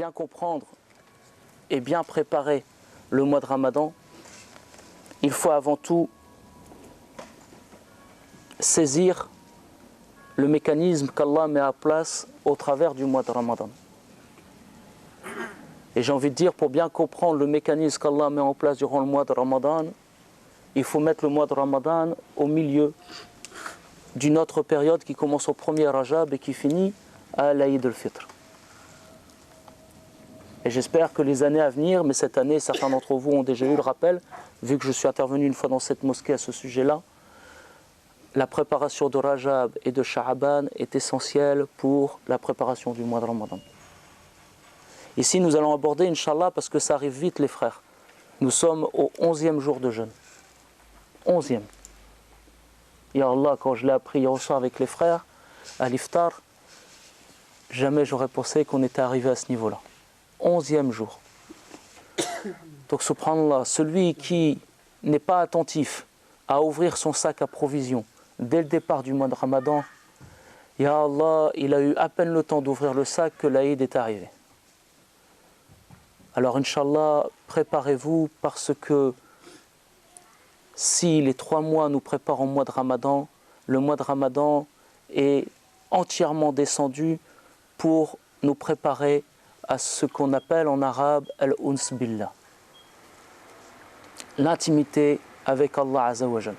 bien comprendre et bien préparer le mois de Ramadan, il faut avant tout saisir le mécanisme qu'Allah met en place au travers du mois de Ramadan. Et j'ai envie de dire, pour bien comprendre le mécanisme qu'Allah met en place durant le mois de Ramadan, il faut mettre le mois de Ramadan au milieu d'une autre période qui commence au premier Rajab et qui finit à l'Aïd al-Fitr. Et j'espère que les années à venir, mais cette année, certains d'entre vous ont déjà eu le rappel, vu que je suis intervenu une fois dans cette mosquée à ce sujet-là, la préparation de Rajab et de Sha'aban est essentielle pour la préparation du mois de Ramadan. Ici, nous allons aborder, Inch'Allah, parce que ça arrive vite, les frères. Nous sommes au 11e jour de jeûne. 11e. Ya Allah, quand je l'ai appris hier soir avec les frères, à l'iftar, jamais j'aurais pensé qu'on était arrivé à ce niveau-là. 11e jour. Donc, subhanallah, celui qui n'est pas attentif à ouvrir son sac à provisions dès le départ du mois de Ramadan, Ya Allah, il a eu à peine le temps d'ouvrir le sac que l'Aïd est arrivé. Alors, Inch'Allah, préparez-vous parce que si les 3 mois nous préparent au mois de Ramadan, le mois de Ramadan est entièrement descendu pour nous préparer à ce qu'on appelle en arabe al-uns billah, l'intimité avec Allah Azza wa Jal.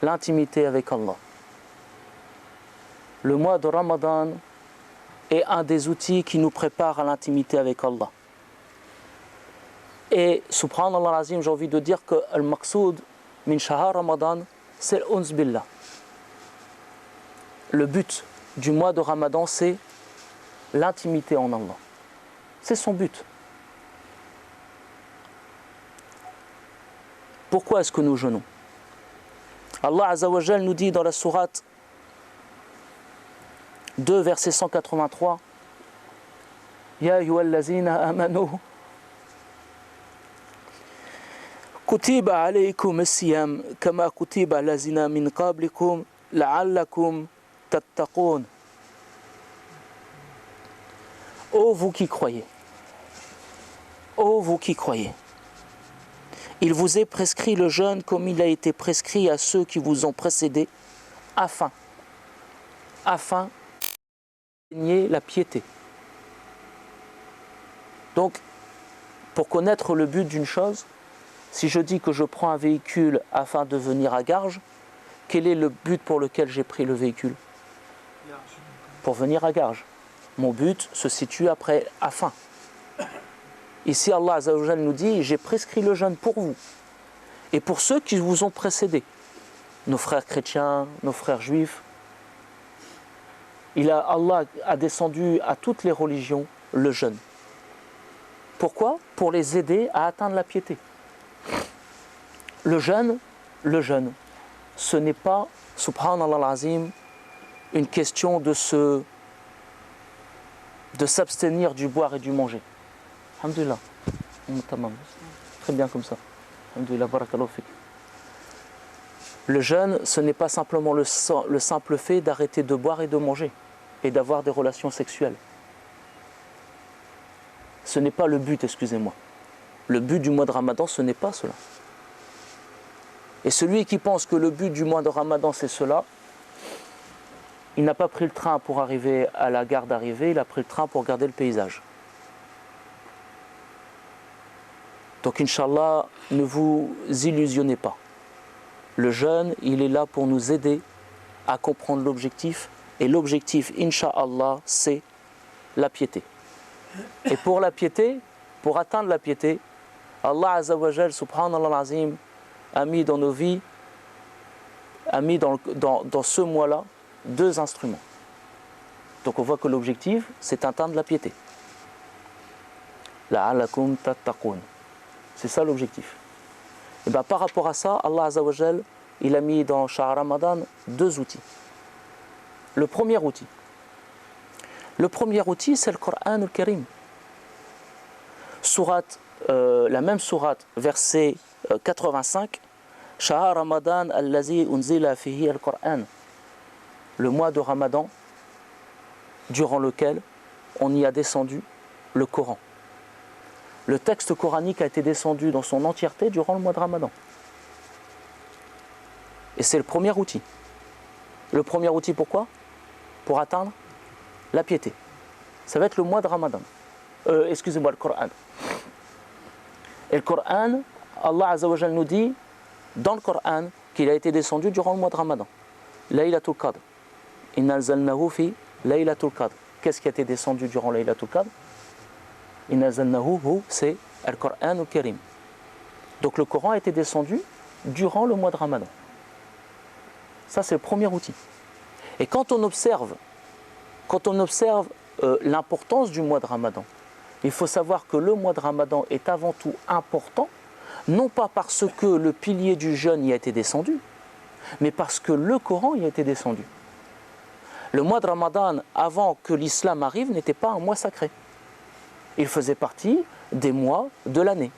L'intimité avec Allah. Le mois de Ramadan est un des outils qui nous prépare à l'intimité avec Allah. Et subhanallah al-azim, j'ai envie de dire que al-maqsoud min shahar Ramadan, c'est al-uns billah. Le but du mois de Ramadan, c'est l'intimité en Allah. C'est son but. Pourquoi est-ce que nous jeûnons? Allah Azza wa Jal nous dit dans la sourate 2, verset 183, Ya ayyuhallazina amanu kutiba alaykum as-siyam kama kutiba allazina min qablikum la'allakum tattaqun. Ô vous qui croyez, ô vous qui croyez, il vous est prescrit le jeûne comme il a été prescrit à ceux qui vous ont précédés, afin d'enseigner la piété. Donc, pour connaître le but d'une chose, si je dis que je prends un véhicule afin de venir à Garges, quel est le but pour lequel j'ai pris le véhicule? Pour venir à Garges. Mon but se situe après, afin. Ici, Allah Azza wa Jal nous dit, j'ai prescrit le jeûne pour vous et pour ceux qui vous ont précédés, nos frères chrétiens, nos frères juifs. Allah a descendu à toutes les religions le jeûne. Pourquoi? Pour les aider à atteindre la piété. Le jeûne, ce n'est pas, subhanallah al-azim, une question de s'abstenir du boire et du manger. Alhamdulillah. Très bien comme ça. Alhamdulillah, barakallahu fik. Le jeûne, ce n'est pas simplement le simple fait d'arrêter de boire et de manger et d'avoir des relations sexuelles. Ce n'est pas le but, excusez-moi. Le but du mois de Ramadan, ce n'est pas cela. Et celui qui pense que le but du mois de Ramadan, c'est cela, il n'a pas pris le train pour arriver à la gare d'arrivée, il a pris le train pour regarder le paysage. Donc, Inch'Allah, ne vous illusionnez pas. Le jeûne, il est là pour nous aider à comprendre l'objectif. Et l'objectif, Inch'Allah, c'est la piété. Et pour la piété, pour atteindre la piété, Allah Azza wa Jal, subhanallah al-azim, a mis dans nos vies, a mis dans ce mois-là, 2 instruments. Donc on voit que l'objectif, c'est atteindre la piété. La'allakum tattaqun. C'est ça l'objectif. Et bien par rapport à ça, Allah Azza wa Jal, il a mis dans Shahr Ramadan 2 outils. Le premier outil, c'est le Coran al-Karim. La même sourate, verset 85, Shahr Ramadan allazi unzila fihi al-Qur'an. Le mois de Ramadan, durant lequel on y a descendu le Coran. Le texte coranique a été descendu dans son entièreté durant le mois de Ramadan. Et c'est le premier outil. Le premier outil pourquoi? Pour atteindre la piété. Ça va être le mois de Ramadan. Excusez-moi, le Coran. Et le Coran, Allah Azza wa Jal nous dit dans le Coran qu'il a été descendu durant le mois de Ramadan. Laylatul Qadr. Inna anzalnahu fi Laylatul Qadr. Qu'est-ce qui a été descendu durant Laylatul Qadr? Inna anzalnahu, c'est Al-Qur'an al-Karim. Donc le Coran a été descendu durant le mois de Ramadan. Ça, c'est le premier outil. Et quand on observe l'importance du mois de Ramadan, il faut savoir que le mois de Ramadan est avant tout important, non pas parce que le pilier du jeûne y a été descendu, mais parce que le Coran y a été descendu. Le mois de Ramadan, avant que l'islam arrive, n'était pas un mois sacré. Il faisait partie des mois de l'année.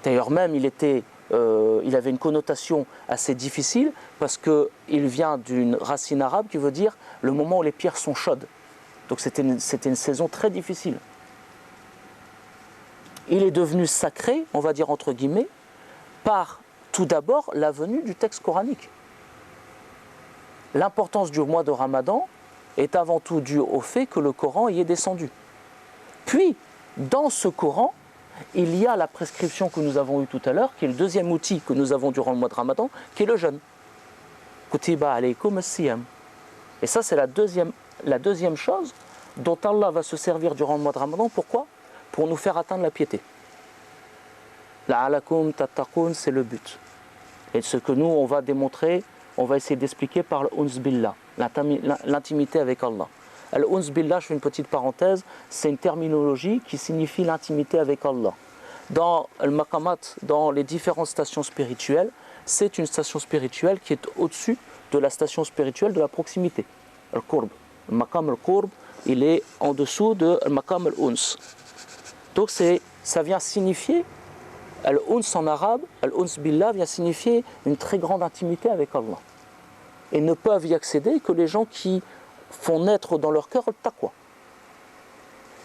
D'ailleurs même, il avait une connotation assez difficile parce qu'il vient d'une racine arabe qui veut dire le moment où les pierres sont chaudes. Donc c'était une saison très difficile. Il est devenu sacré, on va dire entre guillemets, par tout d'abord la venue du texte coranique. L'importance du mois de Ramadan est avant tout due au fait que le Coran y est descendu. Puis, dans ce Coran, il y a la prescription que nous avons eue tout à l'heure, qui est le deuxième outil que nous avons durant le mois de Ramadan, qui est le jeûne. Kutiba alaykum as-siyam. Et ça, c'est la deuxième chose dont Allah va se servir durant le mois de Ramadan. Pourquoi? Pour nous faire atteindre la piété. La'alakum tattaqun, c'est le but. Et ce que nous, on va démontrer, on va essayer d'expliquer par l'Uns Billah, l'intimité avec Allah. Al-Uns Billah, je fais une petite parenthèse, c'est une terminologie qui signifie l'intimité avec Allah. Dans Al-Maqamat, dans les différentes stations spirituelles, c'est une station spirituelle qui est au-dessus de la station spirituelle de la proximité. Al-Qurb. Al-Maqam Al-Qurb, il est en dessous de Al-Maqam Al-Uns. Donc ça vient signifier, Al-Uns en arabe, Al-Uns Billah vient signifier une très grande intimité avec Allah. Et ne peuvent y accéder que les gens qui font naître dans leur cœur le taqwa.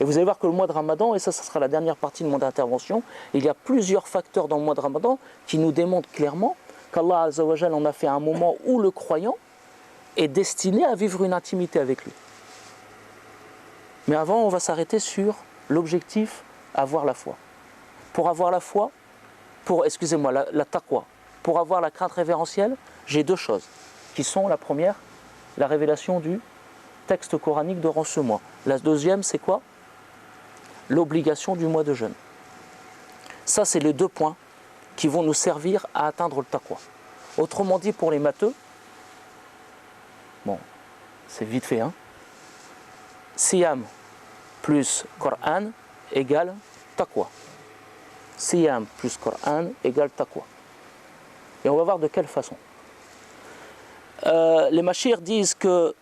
Et vous allez voir que le mois de Ramadan, et ça sera la dernière partie de mon intervention, il y a plusieurs facteurs dans le mois de Ramadan qui nous démontrent clairement qu'Allah Azza wa Jal en a fait un moment où le croyant est destiné à vivre une intimité avec lui. Mais avant, on va s'arrêter sur l'objectif, avoir la foi. Pour avoir la foi, la taqwa, pour avoir la crainte révérentielle, j'ai deux choses, qui sont la première, la révélation du texte coranique durant ce mois. La deuxième, c'est quoi? L'obligation du mois de jeûne. Ça, c'est les deux points qui vont nous servir à atteindre le taqwa. Autrement dit, pour les matheux, bon, c'est vite fait, hein? Siyam plus Coran égale taqwa. Siyam plus Coran égale taqwa. Et on va voir de quelle façon. Les Mashirs disent que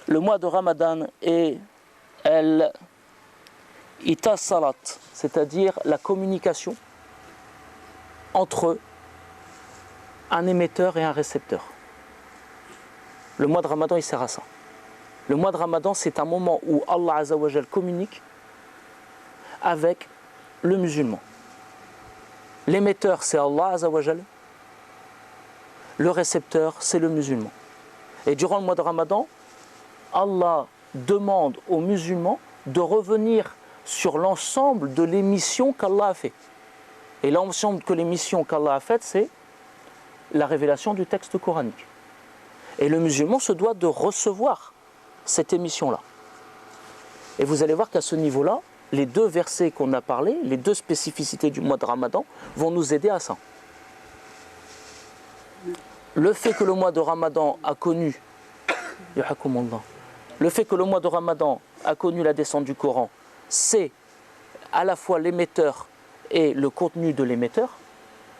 le mois de Ramadan est ita salat, c'est-à-dire la communication entre un émetteur et un récepteur. Le mois de Ramadan, il sert à ça. Le mois de Ramadan, c'est un moment où Allah Azza wa Jal communique avec le musulman. L'émetteur, c'est Allah Azza wa Jal. Le récepteur, c'est le musulman. Et durant le mois de Ramadan, Allah demande aux musulmans de revenir sur l'ensemble de l'émission qu'Allah a fait. Et l'ensemble de l'émission qu'Allah a faite, c'est la révélation du texte coranique. Et le musulman se doit de recevoir cette émission-là. Et vous allez voir qu'à ce niveau-là, les deux versets qu'on a parlé, les deux spécificités du mois de Ramadan, vont nous aider à ça. Le fait que le mois de Ramadan a connu, la descente du Coran, c'est à la fois l'émetteur et le contenu de l'émetteur.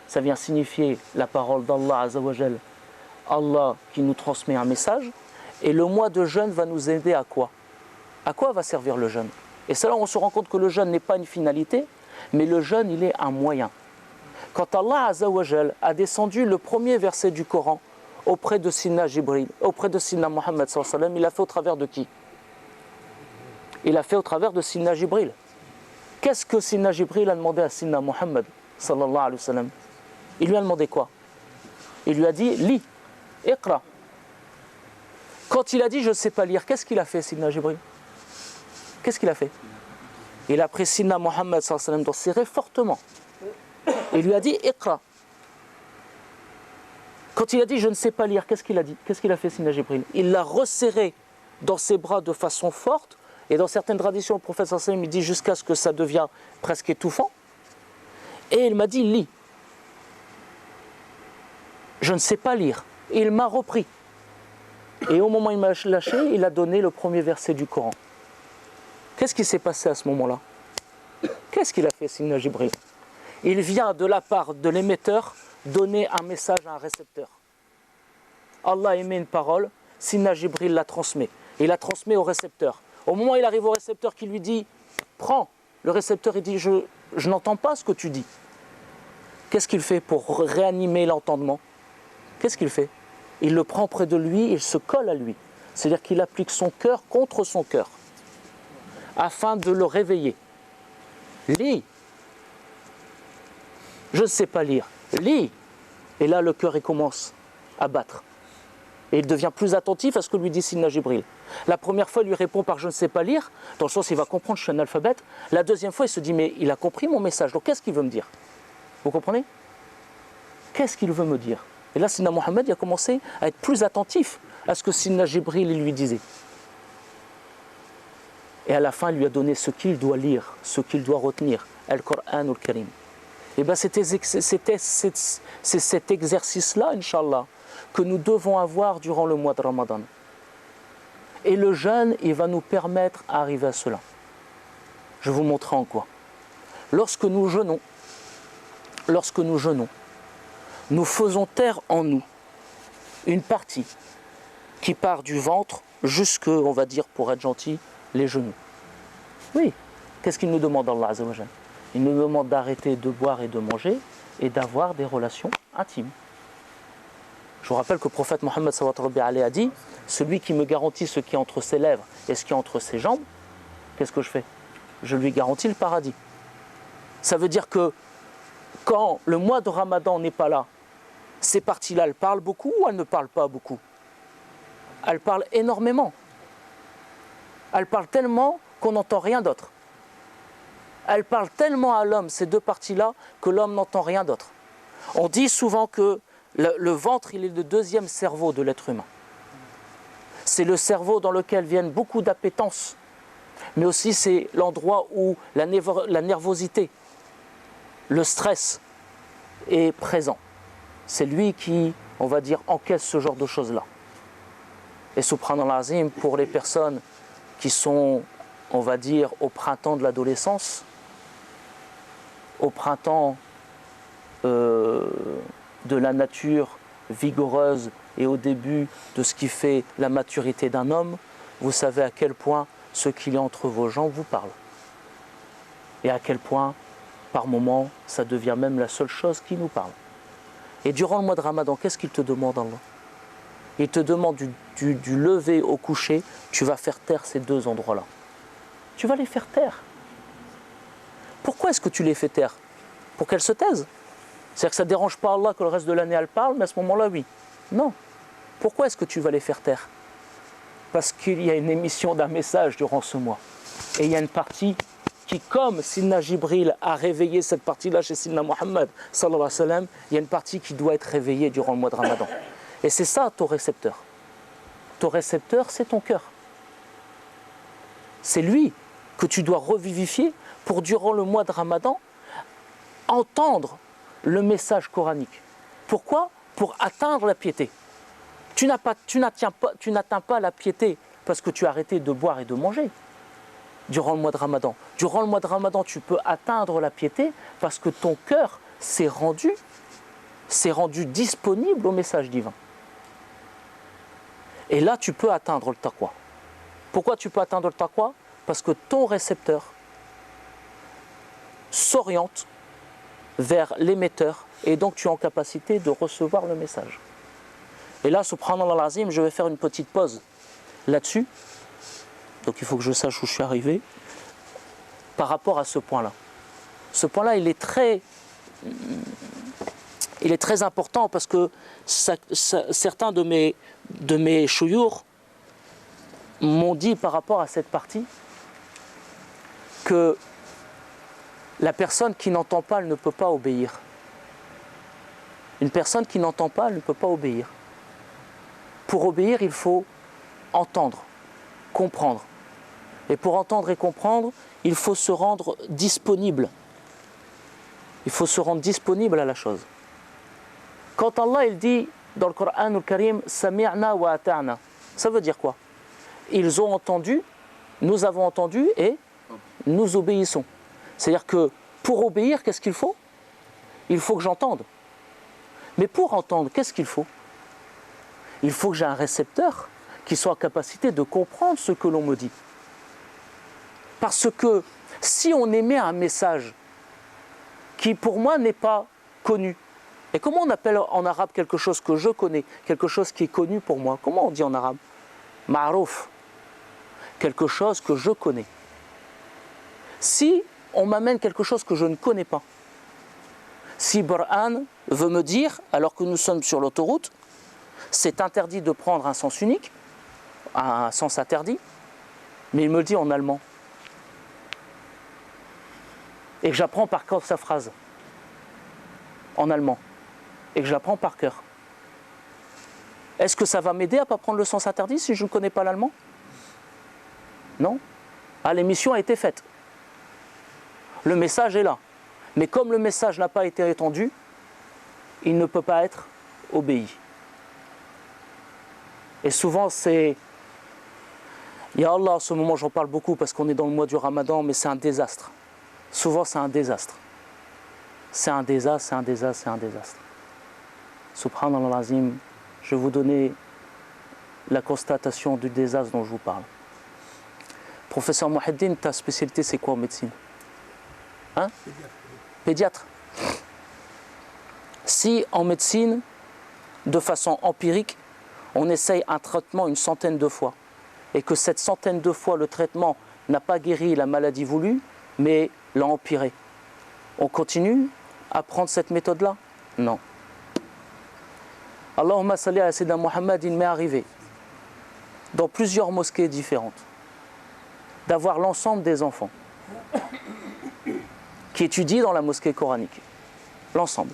Ça vient signifier la parole d'Allah Azza wa Jal, Allah qui nous transmet un message. Et le mois de jeûne va nous aider à quoi? À quoi va servir le jeûne? Et c'est là où on se rend compte que le jeûne n'est pas une finalité, mais le jeûne, il est un moyen. Quand Allah Azza wa Jal a descendu le premier verset du Coran auprès de Sina Jibril, auprès de Sina Muhammad sallallahu alayhi wa sallam, il l'a fait au travers de qui? Il l'a fait au travers de Sidna Jibril. Qu'est-ce que Sidna Jibril a demandé à Sidna Muhammad sallallahu alayhi wa sallam? Il lui a demandé quoi? Il lui a dit, lis, iqra. Quand il a dit, je ne sais pas lire, qu'est-ce qu'il a fait, Sidna Jibril? Qu'est-ce qu'il a fait? Il a pris Sidna Muhammad sallallahu alayhi wa sallam dans ses rêves fortement. Il lui a dit, iqra. Quand il a dit, je ne sais pas lire, qu'est-ce qu'il a dit? Qu'est-ce qu'il a fait, Sidna Jibril? Il l'a resserré dans ses bras de façon forte. Et dans certaines traditions, le prophète sallallahu alayhi wa sallam, il dit jusqu'à ce que ça devienne presque étouffant. Et il m'a dit, lis. Je ne sais pas lire. Et il m'a repris. Et au moment où il m'a lâché, il a donné le premier verset du Coran. Qu'est-ce qui s'est passé à ce moment-là? Qu'est-ce qu'il a fait, Sidna Jibril? Il vient de la part de l'émetteur donner un message à un récepteur. Allah émet une parole, Sidna Jibril la transmet. Il la transmet au récepteur. Au moment où il arrive au récepteur qui lui dit « Prends », le récepteur il dit « Je n'entends pas ce que tu dis ». Qu'est-ce qu'il fait pour réanimer l'entendement? Qu'est-ce qu'il fait? Il le prend près de lui, il se colle à lui. C'est-à-dire qu'il applique son cœur contre son cœur, afin de le réveiller. Lis. Je ne sais pas lire. Lis. Et là, le cœur il commence à battre. Et il devient plus attentif à ce que lui dit Sidna Jibril. La première fois, il lui répond par « je ne sais pas lire », dans le sens il va comprendre, je suis un analphabète. La deuxième fois, il se dit « mais il a compris mon message, donc qu'est-ce qu'il veut me dire ?» Vous comprenez? Qu'est-ce qu'il veut me dire? Et là, Sidna Muhammad il a commencé à être plus attentif à ce que Sidna Jibril lui disait. Et à la fin, il lui a donné ce qu'il doit lire, ce qu'il doit retenir, Al-Qur'an al-Karim. Et bien c'est cet exercice-là, Inch'Allah, que nous devons avoir durant le mois de Ramadan. Et le jeûne, il va nous permettre d'arriver à cela. Je vais vous montrer en quoi. Lorsque nous jeûnons, nous faisons taire en nous une partie qui part du ventre jusque, on va dire, pour être gentil, les genoux. Oui, qu'est-ce qu'il nous demande Allah Azza wa Jalla? Il nous demande d'arrêter de boire et de manger et d'avoir des relations intimes. Je vous rappelle que le prophète Mohammed sallallahu alayhi wa sallam a dit « Celui qui me garantit ce qui est entre ses lèvres et ce qui est entre ses jambes, qu'est-ce que je fais? Je lui garantis le paradis. » Ça veut dire que quand le mois de Ramadan n'est pas là, ces parties-là, elles parlent beaucoup ou elles ne parlent pas beaucoup? Elles parlent énormément. Elles parlent tellement qu'on n'entend rien d'autre. Elles parlent tellement à l'homme, ces deux parties-là, que l'homme n'entend rien d'autre. On dit souvent que le ventre, il est le deuxième cerveau de l'être humain. C'est le cerveau dans lequel viennent beaucoup d'appétence, mais aussi c'est l'endroit où la nervosité, le stress est présent. C'est lui qui, on va dire, encaisse ce genre de choses-là. Et subhanallah azim, pour les personnes qui sont, on va dire, au printemps de l'adolescence, au printemps de la nature vigoureuse et au début de ce qui fait la maturité d'un homme, vous savez à quel point ce qu'il y a entre vos jambes vous parle. Et à quel point, par moments, ça devient même la seule chose qui nous parle. Et durant le mois de Ramadan, qu'est-ce qu'il te demande, Allah? Il te demande du lever au coucher, tu vas faire taire ces deux endroits-là. Tu vas les faire taire. Pourquoi est-ce que tu les fais taire? Pour qu'elles se taisent. C'est-à-dire que ça ne dérange pas Allah que le reste de l'année elle parle, mais à ce moment-là, oui. Non. Pourquoi est-ce que tu vas les faire taire? Parce qu'il y a une émission d'un message durant ce mois. Et il y a une partie qui, comme Sidna Jibril a réveillé cette partie-là chez Sidna Muhammad sallallahu alayhi wa sallam, il y a une partie qui doit être réveillée durant le mois de Ramadan. Et c'est ça ton récepteur. Ton récepteur, c'est ton cœur. C'est lui que tu dois revivifier pour, durant le mois de Ramadan, entendre le message coranique. Pourquoi? Pour atteindre la piété. Tu n'atteins pas la piété parce que tu as arrêté de boire et de manger durant le mois de Ramadan. Durant le mois de Ramadan, tu peux atteindre la piété parce que ton cœur s'est rendu disponible au message divin. Et là, tu peux atteindre le taqwa. Pourquoi tu peux atteindre le taqwa? Parce que ton récepteur s'oriente vers l'émetteur et donc tu es en capacité de recevoir le message. Et là, subhanallah al-azim, je vais faire une petite pause là-dessus donc il faut que je sache où je suis arrivé, par rapport à ce point-là. Ce point-là, il est très important parce que certains de mes chouyours m'ont dit par rapport à cette partie que la personne qui n'entend pas, elle ne peut pas obéir. Une personne qui n'entend pas, elle ne peut pas obéir. Pour obéir, il faut entendre, comprendre. Et pour entendre et comprendre, il faut se rendre disponible. Il faut se rendre disponible à la chose. Quand Allah il dit dans le Coran al-Karim « Sami'na wa ata'na », ça veut dire quoi? Ils ont entendu, nous avons entendu et nous obéissons. C'est-à-dire que pour obéir, qu'est-ce qu'il faut? Il faut que j'entende. Mais pour entendre, qu'est-ce qu'il faut? Il faut que j'ai un récepteur qui soit en capacité de comprendre ce que l'on me dit. Parce que si on émet un message qui pour moi n'est pas connu, et comment on appelle en arabe quelque chose que je connais, quelque chose qui est connu pour moi? Comment on dit en arabe? Ma'rouf. Quelque chose que je connais. Si on m'amène quelque chose que je ne connais pas, si Burhan veut me dire, alors que nous sommes sur l'autoroute, c'est interdit de prendre un sens unique, un sens interdit, mais il me le dit en allemand. Et que j'apprends par cœur sa phrase, en allemand, et que j'apprends par cœur. Est-ce que ça va m'aider à ne pas prendre le sens interdit si je ne connais pas l'allemand? Non. Ah, l'émission a été faite. Le message est là. Mais comme le message n'a pas été étendu, il ne peut pas être obéi. Et souvent c'est... Ya Allah, en ce moment j'en parle beaucoup parce qu'on est dans le mois du Ramadan, mais c'est un désastre. Souvent c'est un désastre. C'est un désastre, c'est un désastre, c'est un désastre. Subhanallah azim, je vais vous donner la constatation du désastre dont je vous parle. Professeur Mouhiddin, ta spécialité c'est quoi en médecine? Hein? Pédiatre. Si en médecine, de façon empirique, on essaye un traitement une centaine de fois et que cette centaine de fois le traitement n'a pas guéri la maladie voulue, mais l'a empiré, on continue à prendre cette méthode-là? Non. Allahumma salli ala Sayyidina Muhammad, il m'est arrivé dans plusieurs mosquées différentes d'avoir l'ensemble des enfants qui étudient dans la mosquée coranique. L'ensemble.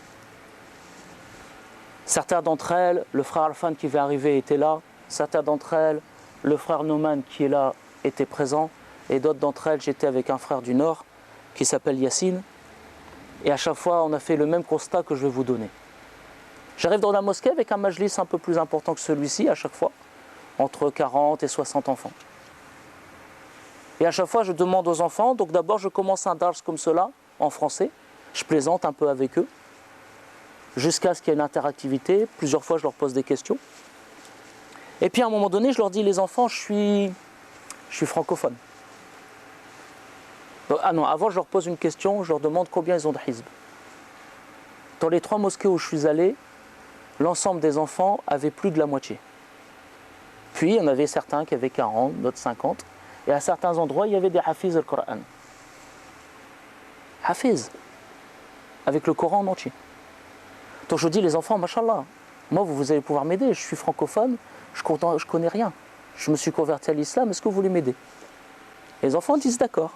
Certains d'entre elles, le frère Alfan qui va arriver était là. Certains d'entre elles, le frère Nouman qui est là était présent. Et d'autres d'entre elles, j'étais avec un frère du Nord qui s'appelle Yassine. Et à chaque fois, on a fait le même constat que je vais vous donner. J'arrive dans la mosquée avec un majlis un peu plus important que celui-ci à chaque fois, entre 40 et 60 enfants. Et à chaque fois, je demande aux enfants, donc d'abord je commence un dars comme cela, en français, je plaisante un peu avec eux, jusqu'à ce qu'il y ait une interactivité, plusieurs fois je leur pose des questions. Et puis à un moment donné, je leur dis, les enfants, je suis francophone. Ah non, avant je leur pose une question, je leur demande combien ils ont de hizb. Dans les 3 mosquées où je suis allé, l'ensemble des enfants avaient plus de la moitié. Puis il y en avait certains qui avaient 40, d'autres 50. Et à certains endroits, il y avait des hafiz al-Qur'an. Hafiz, avec le Coran en entier. Donc je dis, les enfants, mashallah, moi vous allez pouvoir m'aider, je suis francophone, je connais rien. Je me suis converti à l'islam, est-ce que vous voulez m'aider? Les enfants disent d'accord.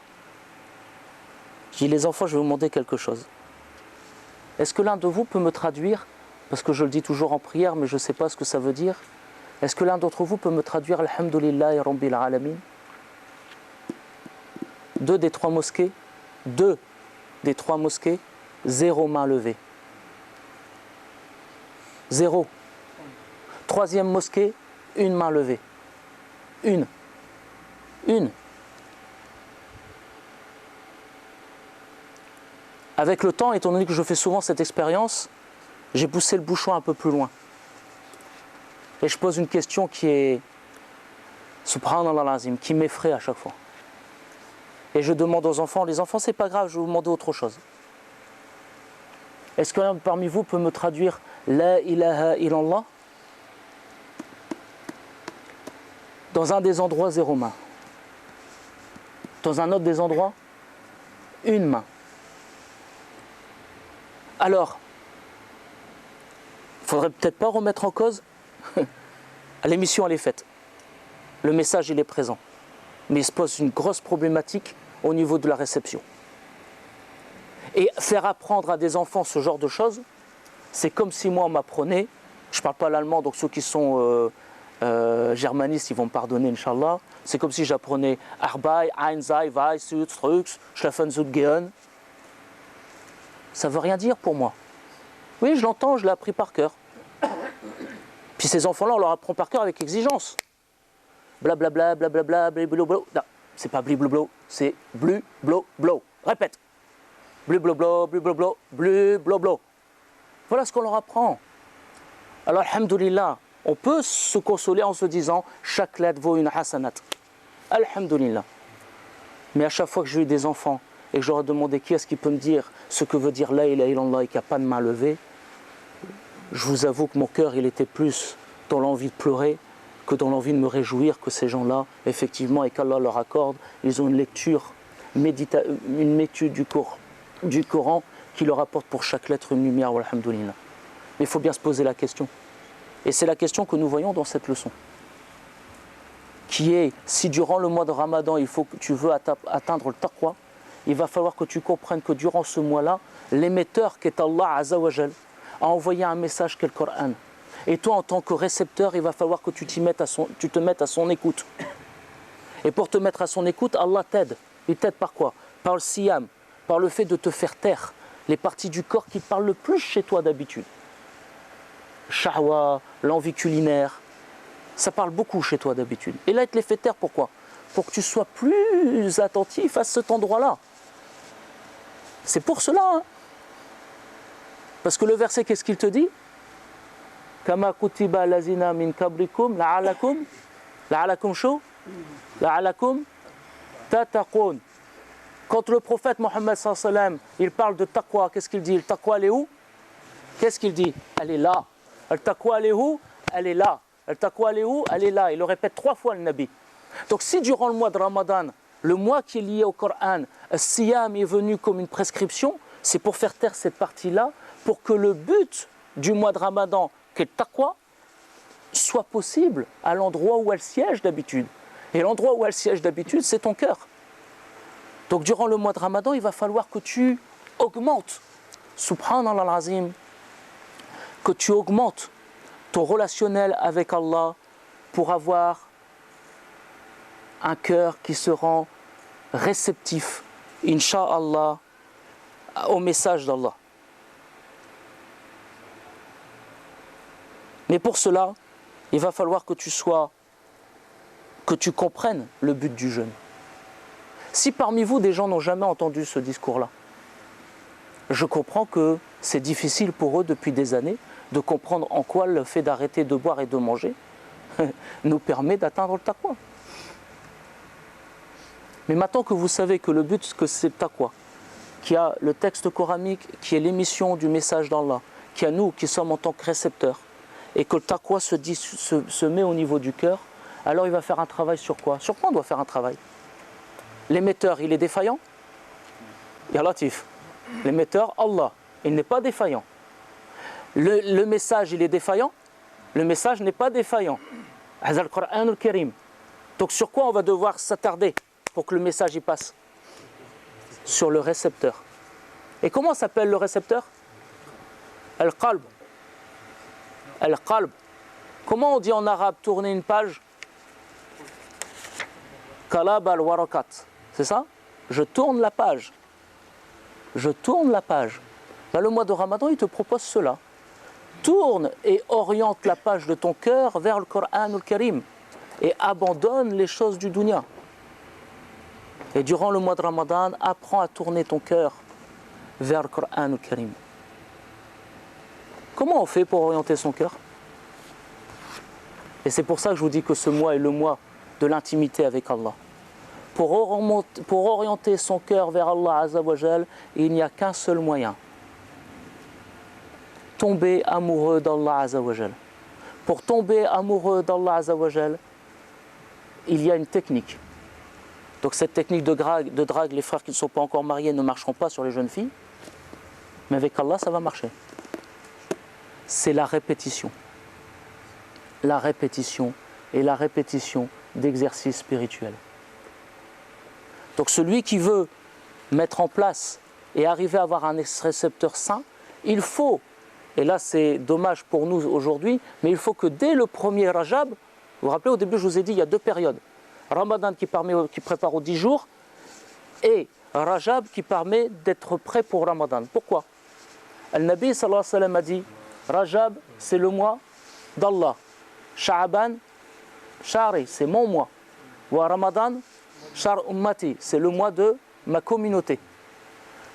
Je dis, les enfants, je vais vous demander quelque chose. Est-ce que l'un de vous peut me traduire, parce que je le dis toujours en prière, mais je ne sais pas ce que ça veut dire, est-ce que l'un d'entre vous peut me traduire Alhamdulillahi Rabbil Alamin? 2 des 3 mosquées, 0 main levée. 0. 3e mosquée, 1 main levée. 1. Avec le temps, étant donné que je fais souvent cette expérience, j'ai poussé le bouchon un peu plus loin. Et je pose une question qui est, subhanallah l'azim, qui m'effraie à chaque fois. Et je demande aux enfants, les enfants c'est pas grave, je vais vous demander autre chose. Est-ce que l'un parmi vous peut me traduire La ilaha illallah? Dans un des endroits, 0 main. Dans un autre des endroits, une main. Alors, il ne faudrait peut-être pas remettre en cause. L'émission, elle est faite. Le message, il est présent. Mais il se pose une grosse problématique au niveau de la réception. Et faire apprendre à des enfants ce genre de choses, c'est comme si moi on m'apprenait, je ne parle pas l'allemand, donc ceux qui sont germanistes, ils vont me pardonner, Inch'Allah. C'est comme si j'apprenais Arbeit, Ein, Sei, Weiß, Süd, Strux, Schlafen, Süd, Gehen. Ça ne veut rien dire pour moi. Oui, je l'entends, je l'ai appris par cœur. Puis ces enfants-là, on leur apprend par cœur avec exigence. Blablabla, blablabla, blablabla. Non, c'est pas blablabla, c'est blu, blo, blo. Répète. Blu, blo, blo, blu, blo, blo, blu, blo, blo. Voilà ce qu'on leur apprend. Alors, alhamdoulilah, on peut se consoler en se disant chaque lettre vaut une hasanat. Alhamdoulilah. Mais à chaque fois que j'ai eu des enfants et que j'aurais demandé qui est-ce qui peut me dire ce que veut dire la ilaha illallah et qu'il n'y a pas de main levée, je vous avoue que mon cœur il était plus dans l'envie de pleurer que dans l'envie de me réjouir que ces gens-là, effectivement, et qu'Allah leur accorde, ils ont une lecture, une étude du Coran qui leur apporte pour chaque lettre une lumière, alhamdoulilah. Mais il faut bien se poser la question. Et c'est la question que nous voyons dans cette leçon. Qui est, si durant le mois de Ramadan, tu veux atteindre le taqwa, il va falloir que tu comprennes que durant ce mois-là, l'émetteur qui est Allah Azza wa Jal a envoyé un message qu'est le Coran. Et toi, en tant que récepteur, il va falloir que tu te mettes à son écoute. Et pour te mettre à son écoute, Allah t'aide. Il t'aide par quoi? Par le siyam, par le fait de te faire taire les parties du corps qui parlent le plus chez toi d'habitude. Shahwa, l'envie culinaire, ça parle beaucoup chez toi d'habitude. Et là, il te les fait taire, pourquoi? Pour que tu sois plus attentif à cet endroit-là. C'est pour cela. Hein. Parce que le verset, qu'est-ce qu'il te dit? Kama kutiba lazina min kabrikum la'alakum shu la'alakum tattaqun. Quand le prophète Mohammed sallallahu alayhi wa sallam, il parle de taqwa, qu'est-ce qu'il dit? Le taqwa, elle est où? Qu'est-ce qu'il dit? Elle est là. Le taqwa, elle est où? Elle est là. Le taqwa, elle est où? Elle est là. Il le répète 3 fois, le Nabi. Donc si durant le mois de Ramadan, le mois qui est lié au Coran, le siyam est venu comme une prescription, c'est pour faire taire cette partie-là, pour que le but du mois de Ramadan, qui est le taqwa, soit possible à l'endroit où elle siège d'habitude. Et l'endroit où elle siège d'habitude, c'est ton cœur. Donc durant le mois de Ramadan, il va falloir que tu augmentes, subhanallah al-azim, que tu augmentes ton relationnel avec Allah pour avoir un cœur qui se rend réceptif, incha'Allah, au message d'Allah. Mais pour cela, il va falloir que tu comprennes le but du jeûne. Si parmi vous, des gens n'ont jamais entendu ce discours-là, je comprends que c'est difficile pour eux depuis des années de comprendre en quoi le fait d'arrêter de boire et de manger nous permet d'atteindre le taqwa. Mais maintenant que vous savez que le but, que c'est le taqwa, qu'il y a le texte coranique, qui est l'émission du message d'Allah, qu'il y a nous qui sommes en tant que récepteurs, et que le taqwa se met au niveau du cœur, alors il va faire un travail sur quoi? Sur quoi on doit faire un travail? L'émetteur, il est défaillant? Ya Latif. L'émetteur, Allah, il n'est pas défaillant. Le message, il est défaillant? Le message n'est pas défaillant. Hazal Qur'an al-Karim. Donc sur quoi on va devoir s'attarder pour que le message y passe? Sur le récepteur. Et comment s'appelle le récepteur? Al-Qalb. Al-Qalb. Comment on dit en arabe tourner une page? Qalab al-Warakat. C'est ça? Je tourne la page. Je tourne la page. Là, le mois de Ramadan, il te propose cela. Tourne et oriente la page de ton cœur vers le Coran al-Karim et abandonne les choses du dunya. Et durant le mois de Ramadan, apprends à tourner ton cœur vers le Coran al-Karim. Comment on fait pour orienter son cœur? Et c'est pour ça que je vous dis que ce mois est le mois de l'intimité avec Allah. Pour orienter son cœur vers Allah Azza wa Jal, il n'y a qu'un seul moyen. Tomber amoureux d'Allah Azza wa Jal. Pour tomber amoureux d'Allah Azza wa Jal, il y a une technique. Donc cette technique de drague, les frères qui ne sont pas encore mariés ne marcheront pas sur les jeunes filles. Mais avec Allah, ça va marcher. C'est la répétition. La répétition et la répétition d'exercices spirituels. Donc celui qui veut mettre en place et arriver à avoir un récepteur sain, il faut, et là c'est dommage pour nous aujourd'hui, mais il faut que dès le premier Rajab, vous vous rappelez au début je vous ai dit il y a deux périodes, Ramadan qui prépare aux 10 jours et Rajab qui permet d'être prêt pour Ramadan. Pourquoi? Al-Nabi sallallahu alayhi wa sallam a dit Rajab c'est le mois d'Allah, Sha'aban, Sha'ri c'est mon mois, wa Ramadan, Shar Ummati c'est le mois de ma communauté.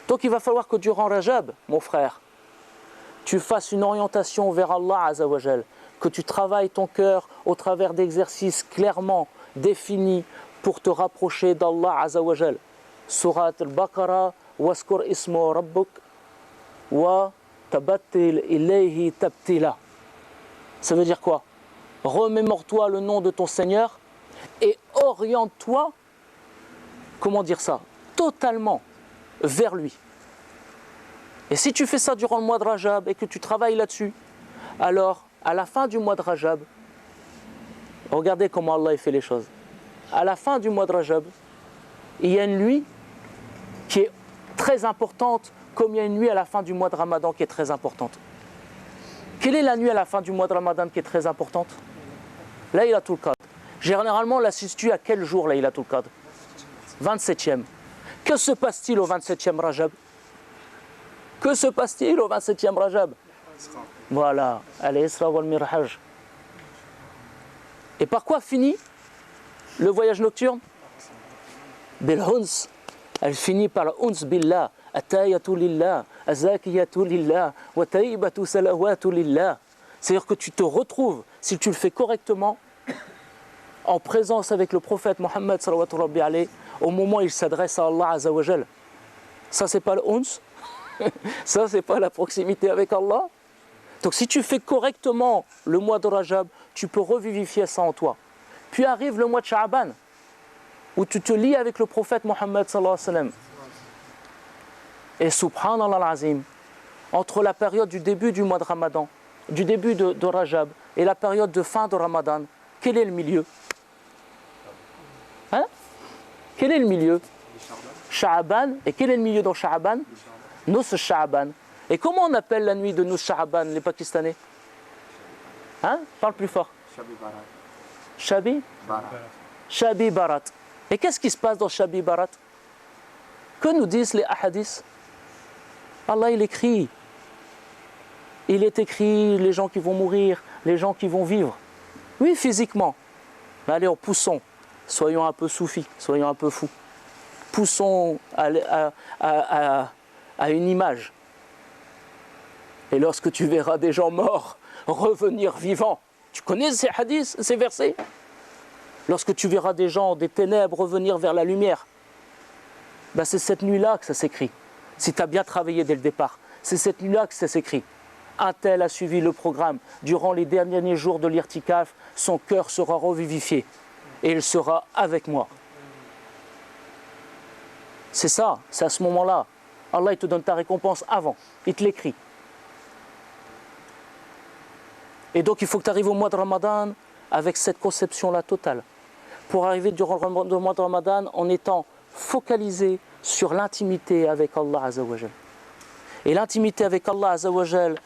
Donc il va falloir que durant Rajab, mon frère, tu fasses une orientation vers Allah Azza wa Jal, que tu travailles ton cœur au travers d'exercices clairement définis pour te rapprocher d'Allah Azza wa Jal. Surat al-Baqarah, waskur ismu rabbuk wa tabattil ilayhi tabtila. Ça veut dire quoi? Remémore-toi le nom de ton Seigneur et oriente-toi, comment dire ça, totalement vers lui. Et si tu fais ça durant le mois de Rajab et que tu travailles là-dessus, alors à la fin du mois de Rajab, regardez comment Allah fait les choses. À la fin du mois de Rajab, il y a une nuit qui est très importante, comme il y a une nuit à la fin du mois de Ramadan qui est très importante. Quelle est la nuit à la fin du mois de Ramadan qui est très importante? Laylatul Qadr. Généralement, on la situe à quel jour Laylatul Qadr? 27e. Que se passe-t-il au 27e Rajab? Que se passe-t-il au 27e Rajab? Voilà, Al-Isra wal-Miraj. Et par quoi finit le voyage nocturne? Bil-Huns. Elle finit par l'Uns billah, At-Tayyatu lillah, Azakiyatu lillah, Wa Tayyibatu salawatu lillah. C'est-à-dire que tu te retrouves, si tu le fais correctement, en présence avec le prophète Mohammed sallallahu alayhi wa sallam, au moment où il s'adresse à Allah Azza wa Jal. Ça, c'est pas le Uns. Ça, c'est pas la proximité avec Allah. Donc, si tu fais correctement le mois de Rajab, tu peux revivifier ça en toi. Puis arrive le mois de Sha'aban, où tu te lies avec le prophète Mohammed sallallahu alayhi wa sallam. Et subhanallah al-azim, entre la période du début du mois de Ramadan, du début de Rajab et la période de fin de Ramadan, quel est le milieu? Hein? Quel est le milieu? Sha'aban. Et quel est le milieu dans Sha'aban? Nous Sha'aban. Et comment on appelle la nuit de Nous Sha'aban, les Pakistanais? Hein? Parle plus fort. Shabi Barat. Shabi Barat. Et qu'est-ce qui se passe dans Shabi Barat? Que nous disent les hadiths? Allah il écrit. Il est écrit les gens qui vont mourir, les gens qui vont vivre. Oui, physiquement. Mais allez, poussons. Soyons un peu soufis, soyons un peu fous. Poussons à une image. Et lorsque tu verras des gens morts revenir vivants, tu connais ces hadiths, ces versets? Lorsque tu verras des gens des ténèbres revenir vers la lumière, ben c'est cette nuit-là que ça s'écrit. Si tu as bien travaillé dès le départ, c'est cette nuit-là que ça s'écrit. Un tel a suivi le programme. Durant les derniers jours de l'irtikaf, son cœur sera revivifié. Et il sera avec moi. C'est ça, c'est à ce moment-là. Allah il te donne ta récompense avant. Il te l'écrit. Et donc il faut que tu arrives au mois de Ramadan avec cette conception-là totale. Pour arriver durant le mois de Ramadan en étant focalisé sur l'intimité avec Allah Azza wa Jal. Et l'intimité avec Allah Azza wa Jal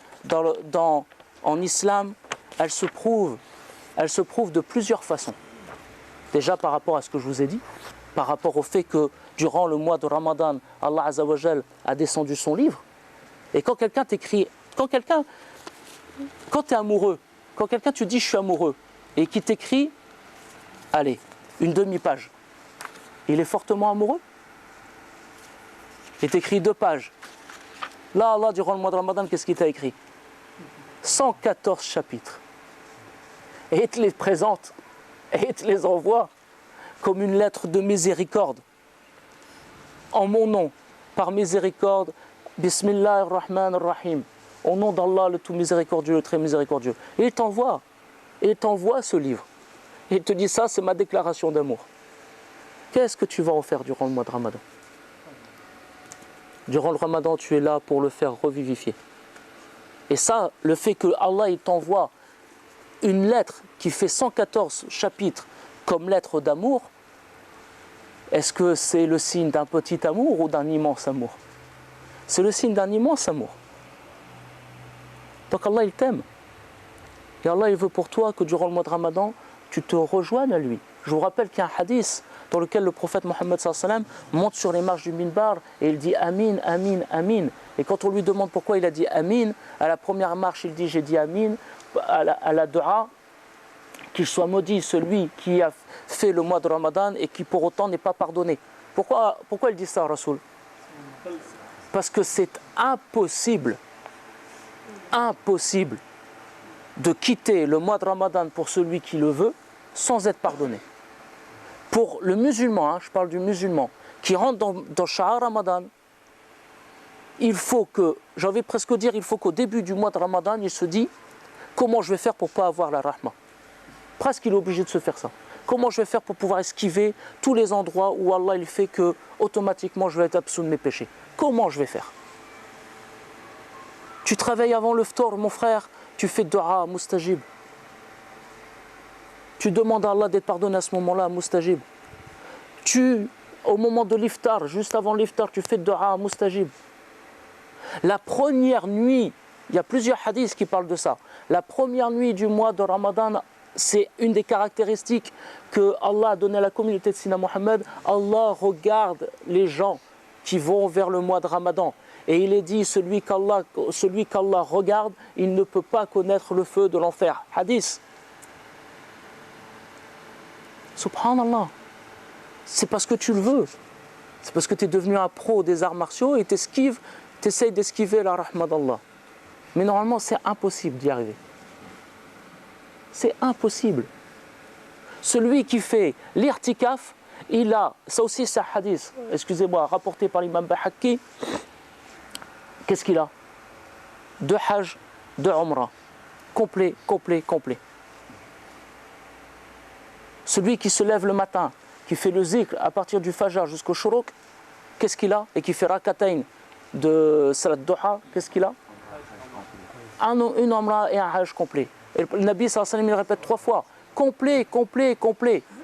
en islam, elle se prouve de plusieurs façons. Déjà par rapport à ce que je vous ai dit, par rapport au fait que durant le mois de Ramadan, Allah Azza wa Jal a descendu son livre. Et quand quelqu'un t'écrit, quand tu es amoureux, quand quelqu'un te dit je suis amoureux, et qui t'écrit, allez, une demi-page, il est fortement amoureux. Il t'écrit 2 pages. Là, Allah, durant le mois de Ramadan, qu'est-ce qu'il t'a écrit? 114 chapitres. Et il te les présente, et il te les envoie comme une lettre de miséricorde. En mon nom, par miséricorde, Bismillah ar-Rahman ar-Rahim, au nom d'Allah, le tout miséricordieux, le très miséricordieux. Et il t'envoie ce livre. Et il te dit ça, c'est ma déclaration d'amour. Qu'est-ce que tu vas en faire durant le mois de Ramadan? Durant le Ramadan, tu es là pour le faire revivifier. Et ça, le fait que Allah il t'envoie une lettre qui fait 114 chapitres comme lettre d'amour, est-ce que c'est le signe d'un petit amour ou d'un immense amour? C'est le signe d'un immense amour. Donc Allah il t'aime. Et Allah il veut pour toi que durant le mois de Ramadan, tu te rejoignes à lui. Je vous rappelle qu'il y a un hadith dans lequel le prophète Mohammed sallallahu alayhi wa sallam monte sur les marches du minbar et il dit Amin, Amin, Amin. Et quand on lui demande pourquoi il a dit Amin, à la première marche il dit j'ai dit Amin, à la dua, qu'il soit maudit celui qui a fait le mois de Ramadan et qui pour autant n'est pas pardonné. Pourquoi il dit ça, Rasoul? Parce que c'est impossible de quitter le mois de Ramadan pour celui qui le veut sans être pardonné. Pour le musulman, je parle du musulman, qui rentre dans Shahar Ramadan, il faut que, j'ai envie de presque dire, il faut qu'au début du mois de Ramadan, il se dit comment je vais faire pour ne pas avoir la rahma. Presque il est obligé de se faire ça. Comment je vais faire pour pouvoir esquiver tous les endroits où Allah il fait que automatiquement je vais être absous de mes péchés. Comment je vais faire? Tu travailles avant le ftor, mon frère, tu fais dua, mustajib. Tu demandes à Allah d'être pardonné à ce moment-là, mustajib. Au moment de l'iftar, juste avant l'iftar, tu fais dua, mustajib. La première nuit, il y a plusieurs hadiths qui parlent de ça. La première nuit du mois de Ramadan, c'est une des caractéristiques que Allah a donné à la communauté de Sina Mohammed. Allah regarde les gens qui vont vers le mois de Ramadan. Et il est dit, celui qu'Allah regarde, il ne peut pas connaître le feu de l'enfer. Hadith. Subhanallah. C'est parce que tu le veux. C'est parce que tu es devenu un pro des arts martiaux et tu essayes d'esquiver la rahma d'Allah. Mais normalement, c'est impossible d'y arriver. C'est impossible. Celui qui fait l'irtikaf, il a, ça aussi c'est un hadith, excusez-moi, rapporté par l'imam Bahaki, qu'est-ce qu'il a? 2 hajj, 2 umrah, complet. Celui qui se lève le matin, qui fait le zikr à partir du fajr jusqu'au shuruq, qu'est-ce qu'il a? Et qui fait rakatayn de salat duha, qu'est-ce qu'il a? Une umrah et un hajj complet. Et le Nabi sallallahu alayhi wa sallam il répète 3 fois, complet.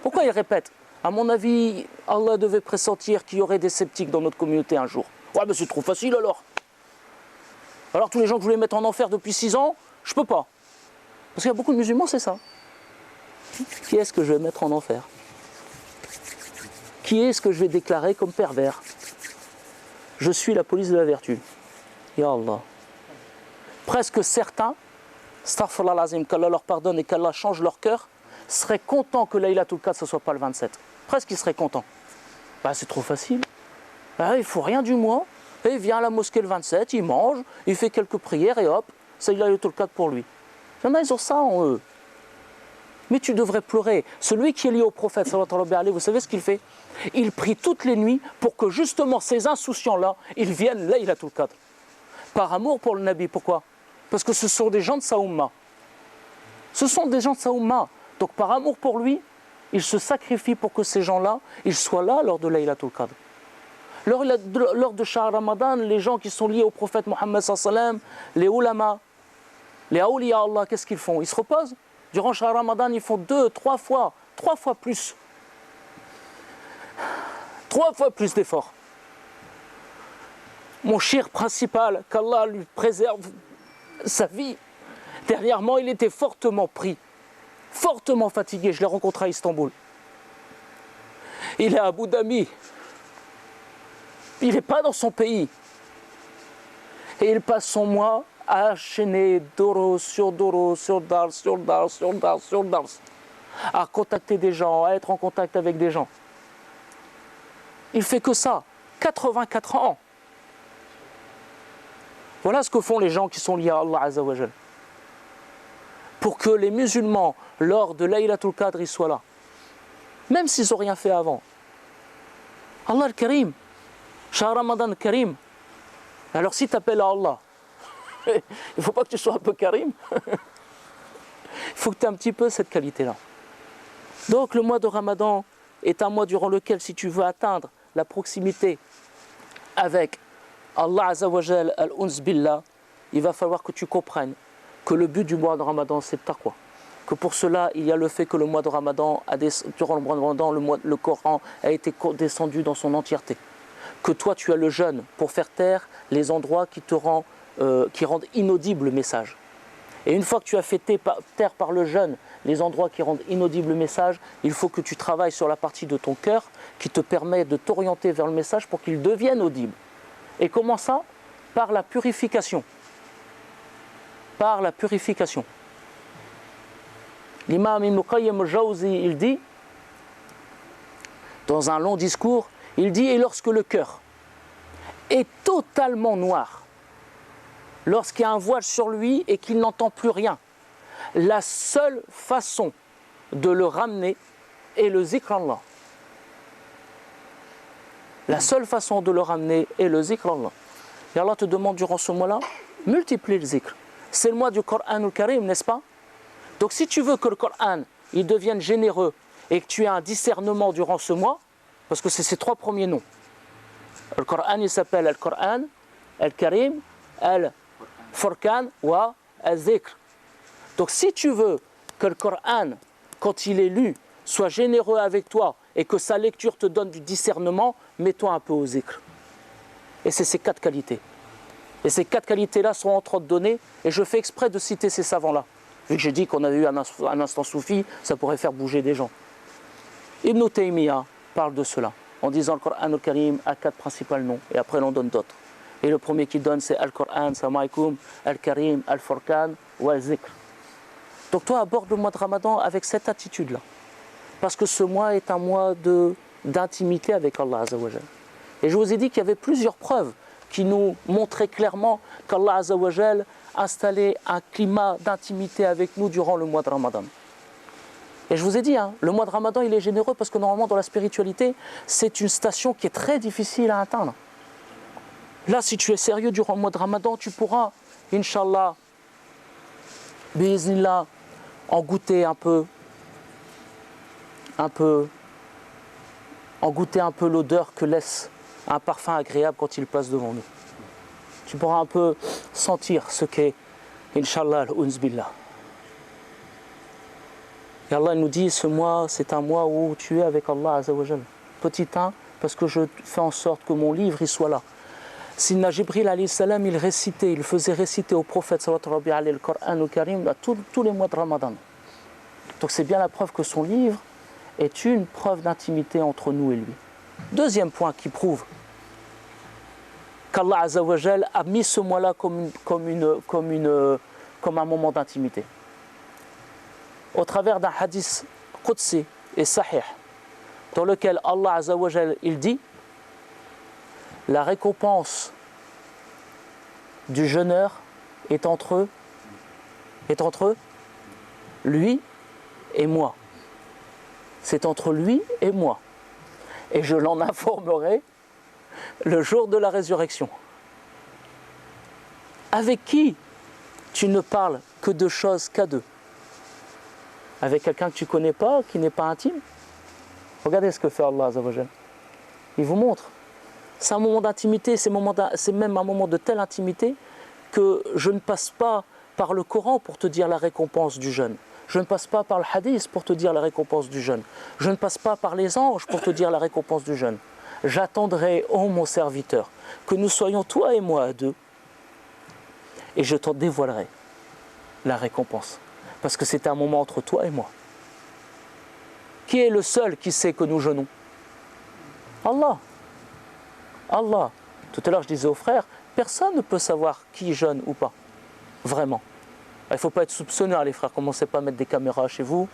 Pourquoi il répète? À mon avis, Allah devait pressentir qu'il y aurait des sceptiques dans notre communauté un jour. Ouais, mais c'est trop facile alors. Alors tous les gens que je voulais mettre en enfer depuis 6 ans, je peux pas. Parce qu'il y a beaucoup de musulmans, c'est ça. Qui est-ce que je vais mettre en enfer? Qui est-ce que je vais déclarer comme pervers? Je suis la police de la vertu. Ya Allah. Presque certains, astaghfirullah al-azim, qu'Allah leur pardonne et qu'Allah change leur cœur, seraient contents que Laylatul Qadr ne soit pas le 27. Presque ils seraient contents. Bah, c'est trop facile. Bah, il ne faut rien du mois. Et il vient à la mosquée le 27, il mange, il fait quelques prières et hop, c'est Laylatul Qadr pour lui. Il y en a, ils ont ça en eux. Mais tu devrais pleurer. Celui qui est lié au prophète, sallallahu alayhi, vous savez ce qu'il fait? Il prie toutes les nuits pour que justement ces insouciants-là, ils viennent Laylatul Qadr. Par amour pour le Nabi. Pourquoi? Parce que ce sont des gens de sa umma. Ce sont des gens de sa umma. Donc par amour pour lui, il se sacrifie pour que ces gens-là, ils soient là lors de Laylatul Qadr. Lors de Shahr Ramadan, les gens qui sont liés au prophète Mohammed sallallahu alayhi wa sallam, les ulama, les awliya Allah, qu'est-ce qu'ils font? Ils se reposent. Durant Shahr Ramadan, ils font 2, 3 fois plus. 3 fois plus d'efforts. Mon shir principal, qu'Allah lui préserve sa vie, dernièrement, il était fortement pris, fortement fatigué. Je l'ai rencontré à Istanbul. Il est à Abu Dhabi. Il n'est pas dans son pays. Et il passe son mois à enchaîner doro sur dars, à contacter des gens, à être en contact avec des gens. Il fait que ça. 84 ans. Voilà ce que font les gens qui sont liés à Allah Azza wa Jal. Pour que les musulmans, lors de Laylatul Qadr, ils soient là. Même s'ils n'ont rien fait avant. Allah al-Karim. Shahr Ramadan Karim. Alors si tu appelles à Allah, il ne faut pas que tu sois un peu Karim. Il faut que tu aies un petit peu cette qualité-là. Donc le mois de Ramadan, est un mois durant lequel, si tu veux atteindre la proximité avec Allah Azza wa Jal, al-Uns Billah, il va falloir que tu comprennes que le but du mois de Ramadan, c'est le taqwa. Que pour cela, il y a le fait que le mois de Ramadan, durant le mois de Ramadan, le Coran a été descendu dans son entièreté. Que toi, tu as le jeûne pour faire taire les endroits qui rendent inaudible le message. Et une fois que tu as fait taire par le jeûne les endroits qui rendent inaudible le message, il faut que tu travailles sur la partie de ton cœur qui te permet de t'orienter vers le message pour qu'il devienne audible. Et comment ça? Par la purification. Par la purification. L'imam Ibn Qayyim al-Jawzi, il dit, dans un long discours, il dit « Et lorsque le cœur est totalement noir, lorsqu'il y a un voile sur lui et qu'il n'entend plus rien, la seule façon de le ramener est le zikr Allah. La seule façon de le ramener est le zikr Allah. Et Allah te demande durant ce mois-là, multiplie le zikr. C'est le mois du Coran al-Karim, n'est-ce pas? Donc si tu veux que le Coran il devienne généreux et que tu aies un discernement durant ce mois, parce que c'est ces trois premiers noms. Le Coran il s'appelle Al-Coran, Al-Karim, Al-Furqan wa Al-Zikr. Donc si tu veux que le Coran, quand il est lu, soit généreux avec toi et que sa lecture te donne du discernement, mets-toi un peu au zikr. Et c'est ces quatre qualités. Et ces quatre qualités-là sont en train de donner, et je fais exprès de citer ces savants-là. Vu que j'ai dit qu'on avait eu un instant soufi, ça pourrait faire bouger des gens. Ibn Taymiyyah parle de cela, en disant le Coran al-Karim a quatre principaux noms, et après on en donne d'autres. Et le premier qu'il donne c'est Al-Coran, Samaïkoum, Al-Karim, Al-Furqan ou Al-Zikr. Donc toi aborde le mois de Ramadan avec cette attitude-là. Parce que ce mois est un mois d'intimité avec Allah Azza wa Jal. Et je vous ai dit qu'il y avait plusieurs preuves qui nous montraient clairement qu'Allah Azza wa Jal installait un climat d'intimité avec nous durant le mois de Ramadan. Et je vous ai dit, le mois de Ramadan il est généreux parce que normalement dans la spiritualité, c'est une station qui est très difficile à atteindre. Là, si tu es sérieux durant le mois de Ramadan, tu pourras, Inch'Allah, bi'iznillah, en goûter un peu, en goûter un peu l'odeur que laisse un parfum agréable quand il passe devant nous. Tu pourras un peu sentir ce qu'est, Inch'Allah, al-Uns Billah. Et Allah nous dit, ce mois, c'est un mois où tu es avec Allah Azza wa Jal. Petit 1, parce que je fais en sorte que mon livre il soit là. Sidna Jibril alayhi salam, il faisait réciter au prophète sallallahu alayhi wa sallam le Coran al-Karim tous les mois de Ramadan. Donc c'est bien la preuve que son livre est une preuve d'intimité entre nous et lui. Deuxième point qui prouve qu'Allah Azza wa Jal a mis ce mois-là comme un moment d'intimité. Au travers d'un hadith qudsi et sahih, dans lequel Allah Azza wa Jal il dit la récompense du jeûneur est entre lui et moi. C'est entre lui et moi. Et je l'en informerai le jour de la résurrection. Avec qui tu ne parles que de choses qu'à deux? Avec quelqu'un que tu ne connais pas, qui n'est pas intime? Regardez ce que fait Allah Azza wa Jal. Il vous montre. C'est un moment d'intimité, c'est même un moment de telle intimité que je ne passe pas par le Coran pour te dire la récompense du jeûne. Je ne passe pas par le hadith pour te dire la récompense du jeûne. Je ne passe pas par les anges pour te dire la récompense du jeûne. J'attendrai, ô mon serviteur, que nous soyons toi et moi à deux, et je t'en dévoilerai la récompense. Parce que c'est un moment entre toi et moi. Qui est le seul qui sait que nous jeûnons? Allah. Allah. Tout à l'heure je disais aux frères, personne ne peut savoir qui jeûne ou pas. Vraiment. Il ne faut pas être soupçonneur les frères, commencez pas à mettre des caméras chez vous.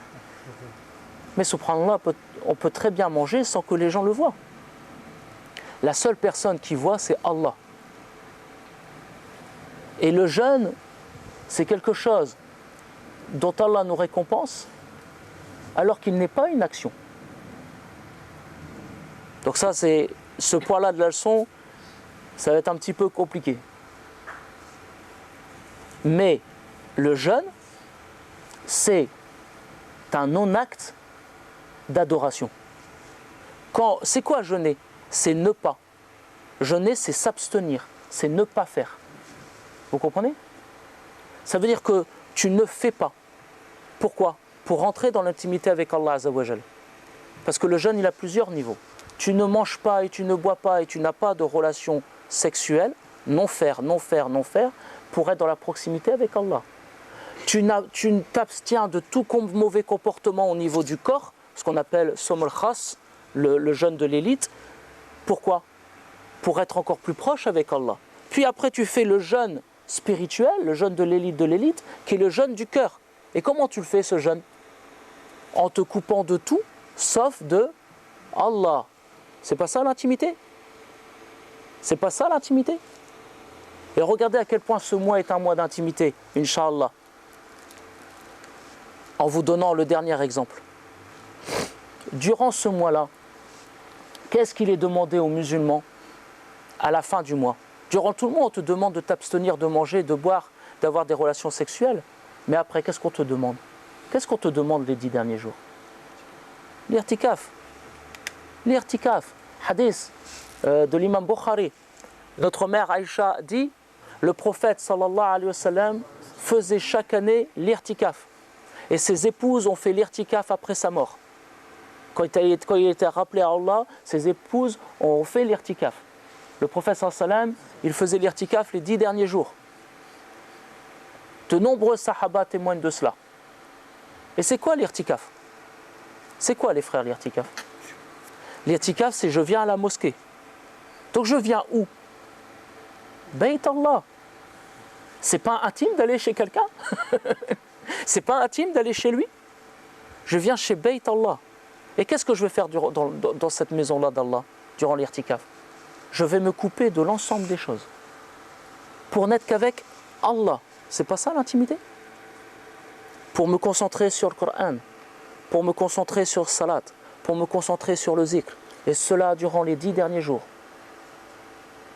Mais subhanallah, on peut très bien manger sans que les gens le voient. La seule personne qui voit, c'est Allah. Et le jeûne, c'est quelque chose dont Allah nous récompense alors qu'il n'est pas une action. Donc ça, c'est ce point-là de la leçon, ça va être un petit peu compliqué. Mais le jeûne, c'est un non-acte d'adoration. C'est quoi jeûner? C'est ne pas. Jeûner, c'est s'abstenir, c'est ne pas faire. Vous comprenez? Ça veut dire que tu ne fais pas. Pourquoi? Pour rentrer dans l'intimité avec Allah Azza wa Jal. Parce que le jeûne, il a plusieurs niveaux. Tu ne manges pas et tu ne bois pas et tu n'as pas de relation sexuelle, non faire, pour être dans la proximité avec Allah. Tu t'abstiens de tout mauvais comportement au niveau du corps, ce qu'on appelle Somul Khas, le jeûne de l'élite. Pourquoi? Pour être encore plus proche avec Allah. Puis après tu fais le jeûne spirituel, le jeûne de l'élite, qui est le jeûne du cœur. Et comment tu le fais ce jeûne? En te coupant de tout, sauf de Allah. C'est pas ça l'intimité? C'est pas ça l'intimité? Et regardez à quel point ce mois est un mois d'intimité, Inch'Allah. En vous donnant le dernier exemple. Durant ce mois-là, qu'est-ce qu'il est demandé aux musulmans à la fin du mois? Durant tout le mois, on te demande de t'abstenir de manger, de boire, d'avoir des relations sexuelles. Mais après, qu'est-ce qu'on te demande? Qu'est-ce qu'on te demande les 10 derniers jours? L'irtikaf. L'irtikaf. Hadith de l'imam Bukhari. Notre mère Aïcha dit, le prophète sallallahu alayhi wa sallam faisait chaque année l'irtikaf. Et ses épouses ont fait l'irtikaf après sa mort. Quand il était rappelé à Allah, ses épouses ont fait l'irtikaf. Le prophète sallallahu alayhi wa sallam, il faisait l'irtikaf les 10 derniers jours. De nombreux sahaba témoignent de cela. Et c'est quoi l'irtikaf? C'est quoi les frères l'irtikaf? L'irtikaf, c'est je viens à la mosquée. Donc je viens où? Bayt Allah. C'est pas intime d'aller chez quelqu'un? C'est pas intime d'aller chez lui? Je viens chez Bayt Allah. Et qu'est-ce que je vais faire dans cette maison-là d'Allah, durant l'irtikaf? Je vais me couper de l'ensemble des choses. Pour n'être qu'avec Allah. C'est pas ça l'intimité? Pour me concentrer sur le Coran, pour me concentrer sur le salat, pour me concentrer sur le zikr. Et cela durant les 10 derniers jours.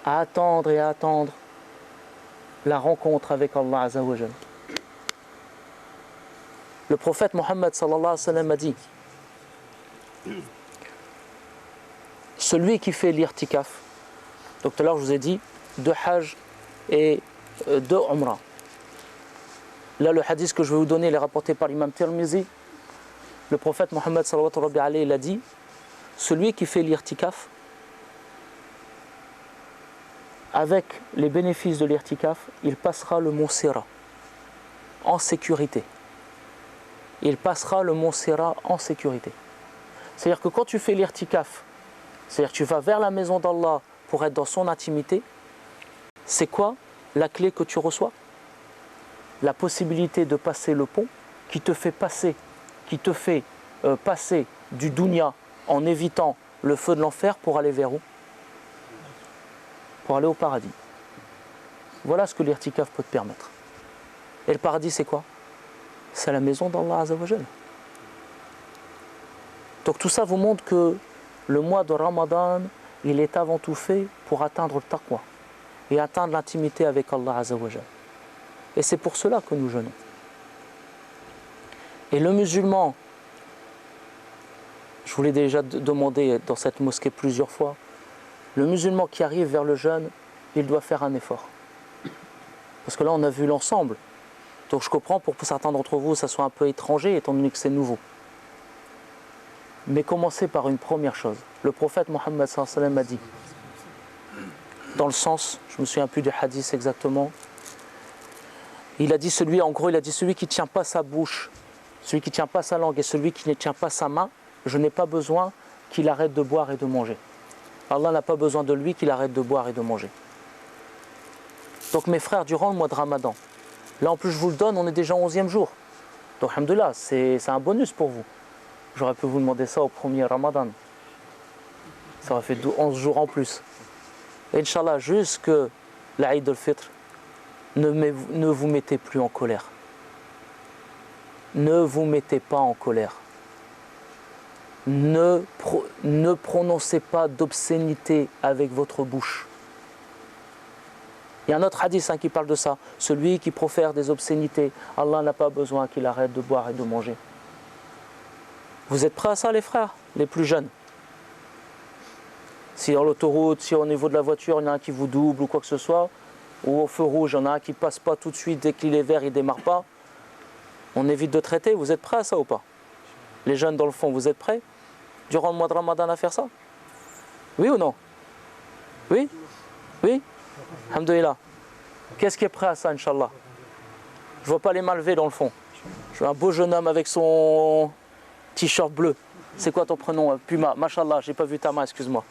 À attendre et à attendre la rencontre avec Allah Azza wa Jal. Le prophète Mohammed sallallahu alayhi wa sallam a dit, celui qui fait l'irtikaf, donc tout à l'heure je vous ai dit 2 hajj et 2 umrah. Là le hadith que je vais vous donner, il est rapporté par l'imam Tirmizi. Le prophète Mohammed sallallahu alayhi wa sallam a dit, celui qui fait l'irtikaf, avec les bénéfices de l'irtikaf, il passera le mont Sira en sécurité. Il passera le mont Sira en sécurité. C'est-à-dire que quand tu fais l'irtikaf, c'est-à-dire que tu vas vers la maison d'Allah pour être dans son intimité, c'est quoi la clé que tu reçois? La possibilité de passer le pont qui te fait passer du dunya en évitant le feu de l'enfer pour aller vers où? Pour aller au paradis. Voilà ce que l'irtikaf peut te permettre. Et le paradis, c'est quoi? C'est la maison d'Allah Azza wa Jal. Donc tout ça vous montre que le mois de Ramadan, il est avant tout fait pour atteindre le taqwa et atteindre l'intimité avec Allah Azza wa Jal. Et c'est pour cela que nous jeûnons. Et le musulman, je vous l'ai déjà demandé dans cette mosquée plusieurs fois, le musulman qui arrive vers le jeûne, il doit faire un effort. Parce que là, on a vu l'ensemble. Donc je comprends pour certains d'entre vous, ça soit un peu étranger, étant donné que c'est nouveau. Mais commencez par une première chose. Le prophète Mohammed sallallahu alayhi wa sallam a dit, dans le sens, je me souviens plus du hadith exactement, il a dit celui qui ne tient pas sa bouche, celui qui ne tient pas sa langue et celui qui ne tient pas sa main, je n'ai pas besoin qu'il arrête de boire et de manger. Allah n'a pas besoin de lui qu'il arrête de boire et de manger. Donc mes frères, durant le mois de Ramadan, là en plus je vous le donne, on est déjà au 11e jour. Donc alhamdoulilah, c'est un bonus pour vous. J'aurais pu vous demander ça au premier Ramadan. Ça aurait fait 11 jours en plus. Et Inch'Allah, jusque l'Aïd al-Fitr, ne vous mettez plus en colère. Ne vous mettez pas en colère. Ne prononcez pas d'obscénité avec votre bouche. Il y a un autre hadith qui parle de ça. Celui qui profère des obscénités, Allah n'a pas besoin qu'il arrête de boire et de manger. Vous êtes prêts à ça les frères, les plus jeunes? Si dans l'autoroute, si au niveau de la voiture, il y en a un qui vous double ou quoi que ce soit, ou au feu rouge, il y en a un qui passe pas tout de suite, dès qu'il est vert, il démarre pas, on évite de traiter. Vous êtes prêts à ça ou pas? Les jeunes dans le fond, vous êtes prêts durant le mois de Ramadan à faire ça? Oui ou non? Oui? Oui? Alhamdoulilah. Qu'est-ce qui est prêt à ça, Inch'Allah? Je vois pas les mains levées dans le fond. Je vois un beau jeune homme avec son t-shirt bleu. C'est quoi ton prénom? Puma. Mashallah, j'ai pas vu ta main, excuse-moi.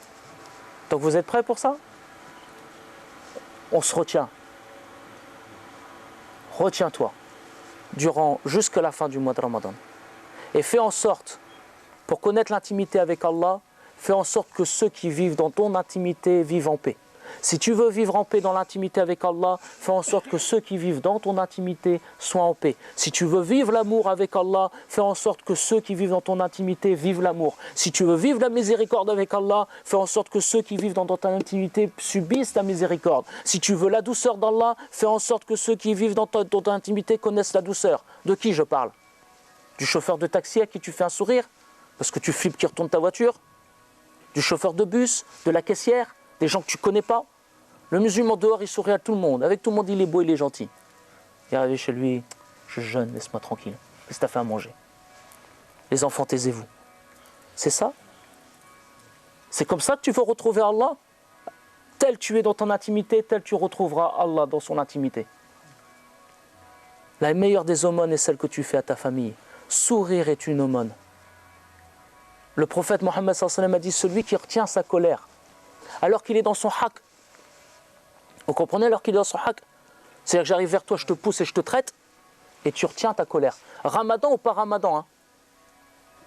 Donc vous êtes prêts pour ça? On se retient. Retiens-toi durant jusqu'à la fin du mois de Ramadan. Et fais en sorte, pour connaître l'intimité avec Allah, fais en sorte que ceux qui vivent dans ton intimité vivent en paix. Si tu veux vivre en paix dans l'intimité avec Allah, fais en sorte que ceux qui vivent dans ton intimité soient en paix. Si tu veux vivre l'amour avec Allah, fais en sorte que ceux qui vivent dans ton intimité vivent l'amour. Si tu veux vivre la miséricorde avec Allah, fais en sorte que ceux qui vivent dans ton intimité subissent la miséricorde. Si tu veux la douceur d'Allah, fais en sorte que ceux qui vivent dans ton intimité connaissent la douceur. De qui je parle? Du chauffeur de taxi à qui tu fais un sourire parce que tu flippes qu'il retourne ta voiture? Du chauffeur de bus? De la caissière? Des gens que tu ne connais pas? Le musulman dehors, il sourit à tout le monde. Avec tout le monde, il est beau, il est gentil. Il est arrivé chez lui, je jeûne, laisse-moi tranquille. Qu'est-ce que tu as fait à manger? Les enfants, taisez-vous. C'est ça? C'est comme ça que tu veux retrouver Allah? Tel tu es dans ton intimité, tel tu retrouveras Allah dans son intimité. La meilleure des aumônes est celle que tu fais à ta famille. Sourire est une aumône. Le prophète Mohammed sallallahu alayhi wa sallam a dit, celui qui retient sa colère, alors qu'il est dans son haq. Vous comprenez, alors qu'il est dans son haq? C'est-à-dire que j'arrive vers toi, je te pousse et je te traite, et tu retiens ta colère. Ramadan ou pas Ramadan, hein?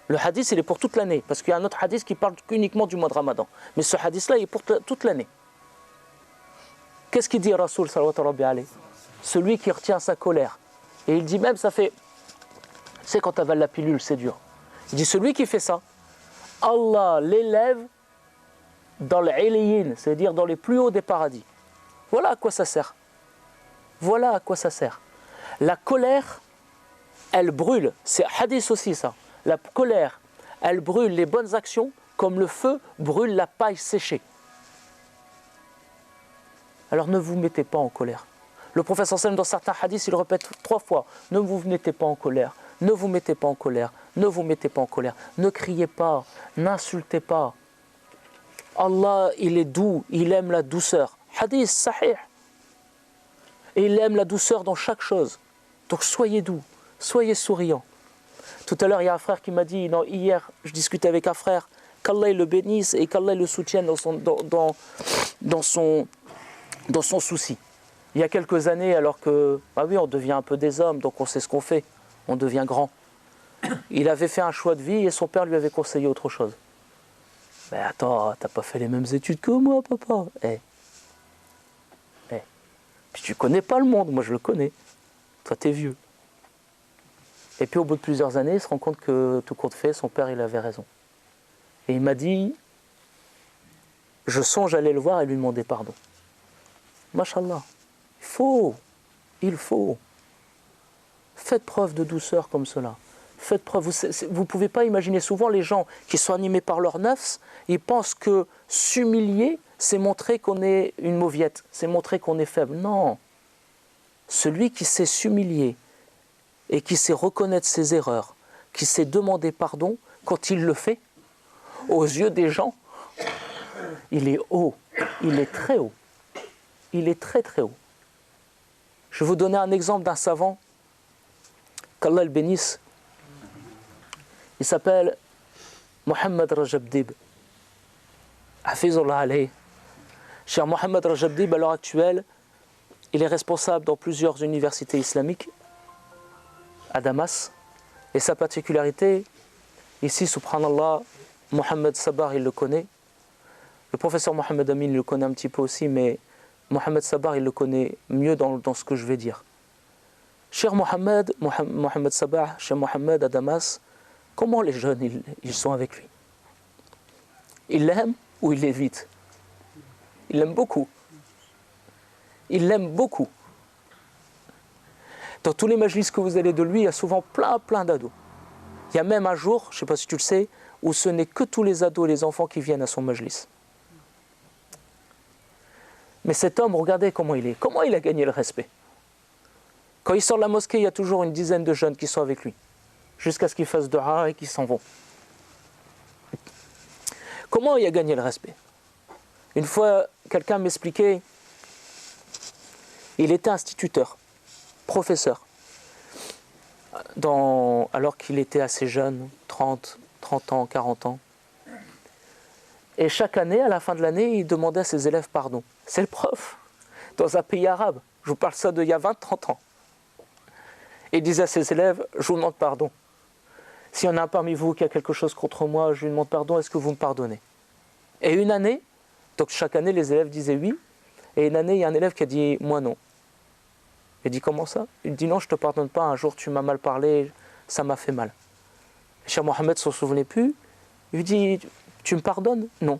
Le hadith, il est pour toute l'année, parce qu'il y a un autre hadith qui parle uniquement du mois de Ramadan. Mais ce hadith-là, il est pour toute l'année. Qu'est-ce qu'il dit Rasoul sallallahu alayhi wa sallam? Celui qui retient sa colère. Et il dit même, ça fait... C'est quand tu avales la pilule, c'est dur. Il dit, celui qui fait ça, Allah l'élève dans l'Iliyin, c'est-à-dire dans les plus hauts des paradis. Voilà à quoi ça sert. Voilà à quoi ça sert. La colère, elle brûle. C'est hadith aussi ça. La colère, elle brûle les bonnes actions comme le feu brûle la paille séchée. Alors ne vous mettez pas en colère. Le prophète sallam dans certains hadiths, il répète 3 fois, ne vous mettez pas en colère, ne vous mettez pas en colère, ne vous mettez pas en colère, ne criez pas, n'insultez pas. Allah, il est doux, il aime la douceur. Hadith sahih. Et il aime la douceur dans chaque chose. Donc soyez doux, soyez souriants. Tout à l'heure, il y a un frère qui m'a dit, non, hier, je discutais avec un frère, qu'Allah le bénisse et qu'Allah le soutienne dans son souci. Il y a quelques années, alors que, ah oui, on devient un peu des hommes, donc on sait ce qu'on fait, on devient grand. Il avait fait un choix de vie et son père lui avait conseillé autre chose. Mais attends, t'as pas fait les mêmes études que moi, papa. Puis tu connais pas le monde, moi je le connais. Toi t'es vieux. Et puis au bout de plusieurs années, il se rend compte que tout compte fait, son père il avait raison. Et il m'a dit, je songe à aller le voir et lui demander pardon. Mashallah. Il faut. Faites preuve de douceur comme cela. Faites preuve. Vous ne pouvez pas imaginer, souvent les gens qui sont animés par leur nafs, ils pensent que s'humilier, c'est montrer qu'on est une mauviette, c'est montrer qu'on est faible. Non. Celui qui sait s'humilier et qui sait reconnaître ses erreurs, qui sait demander pardon, quand il le fait, aux yeux des gens, il est haut, il est très haut. Il est très très haut. Je vais vous donner un exemple d'un savant, qu'Allah le bénisse. Il s'appelle Mohammed Rajab Dib. Hafizullah alayh. Cher Mohammed Rajab Dib, à l'heure actuelle, il est responsable dans plusieurs universités islamiques à Damas. Et sa particularité, ici, subhanallah, Mohammed Sabar, il le connaît. Le professeur Mohammed Amin le connaît un petit peu aussi, mais Mohammed Sabar, il le connaît mieux dans ce que je vais dire. Cher Mohammed Sabar, cher Mohammed à Damas, comment les jeunes ils sont avec lui? Ils l'aiment ou ils l'évitent? Ils l'aiment beaucoup. Ils l'aiment beaucoup. Dans tous les majlis que vous allez de lui, il y a souvent plein d'ados. Il y a même un jour, je ne sais pas si tu le sais, où ce n'est que tous les ados et les enfants qui viennent à son majlis. Mais cet homme, regardez comment il est. Comment il a gagné le respect? Quand il sort de la mosquée, il y a toujours une dizaine de jeunes qui sont avec lui, jusqu'à ce qu'il fasse dua et qu'ils s'en vont. Comment il a gagné le respect? Une fois, quelqu'un m'expliquait, il était instituteur, professeur, alors qu'il était assez jeune, 30 ans, 40 ans. Et chaque année, à la fin de l'année, il demandait à ses élèves pardon. C'est le prof, dans un pays arabe. Je vous parle ça d'il y a 20-30 ans. Et il disait à ses élèves, je vous demande pardon. S'il y en a un parmi vous qui a quelque chose contre moi, je lui demande pardon, est-ce que vous me pardonnez? Et une année, donc chaque année les élèves disaient oui, et une année il y a un élève qui a dit moi non. Il dit comment ça? Il dit non, je ne te pardonne pas, un jour tu m'as mal parlé, ça m'a fait mal. Cheikh Mohammed ne s'en souvenait plus, il lui dit tu me pardonnes? Non.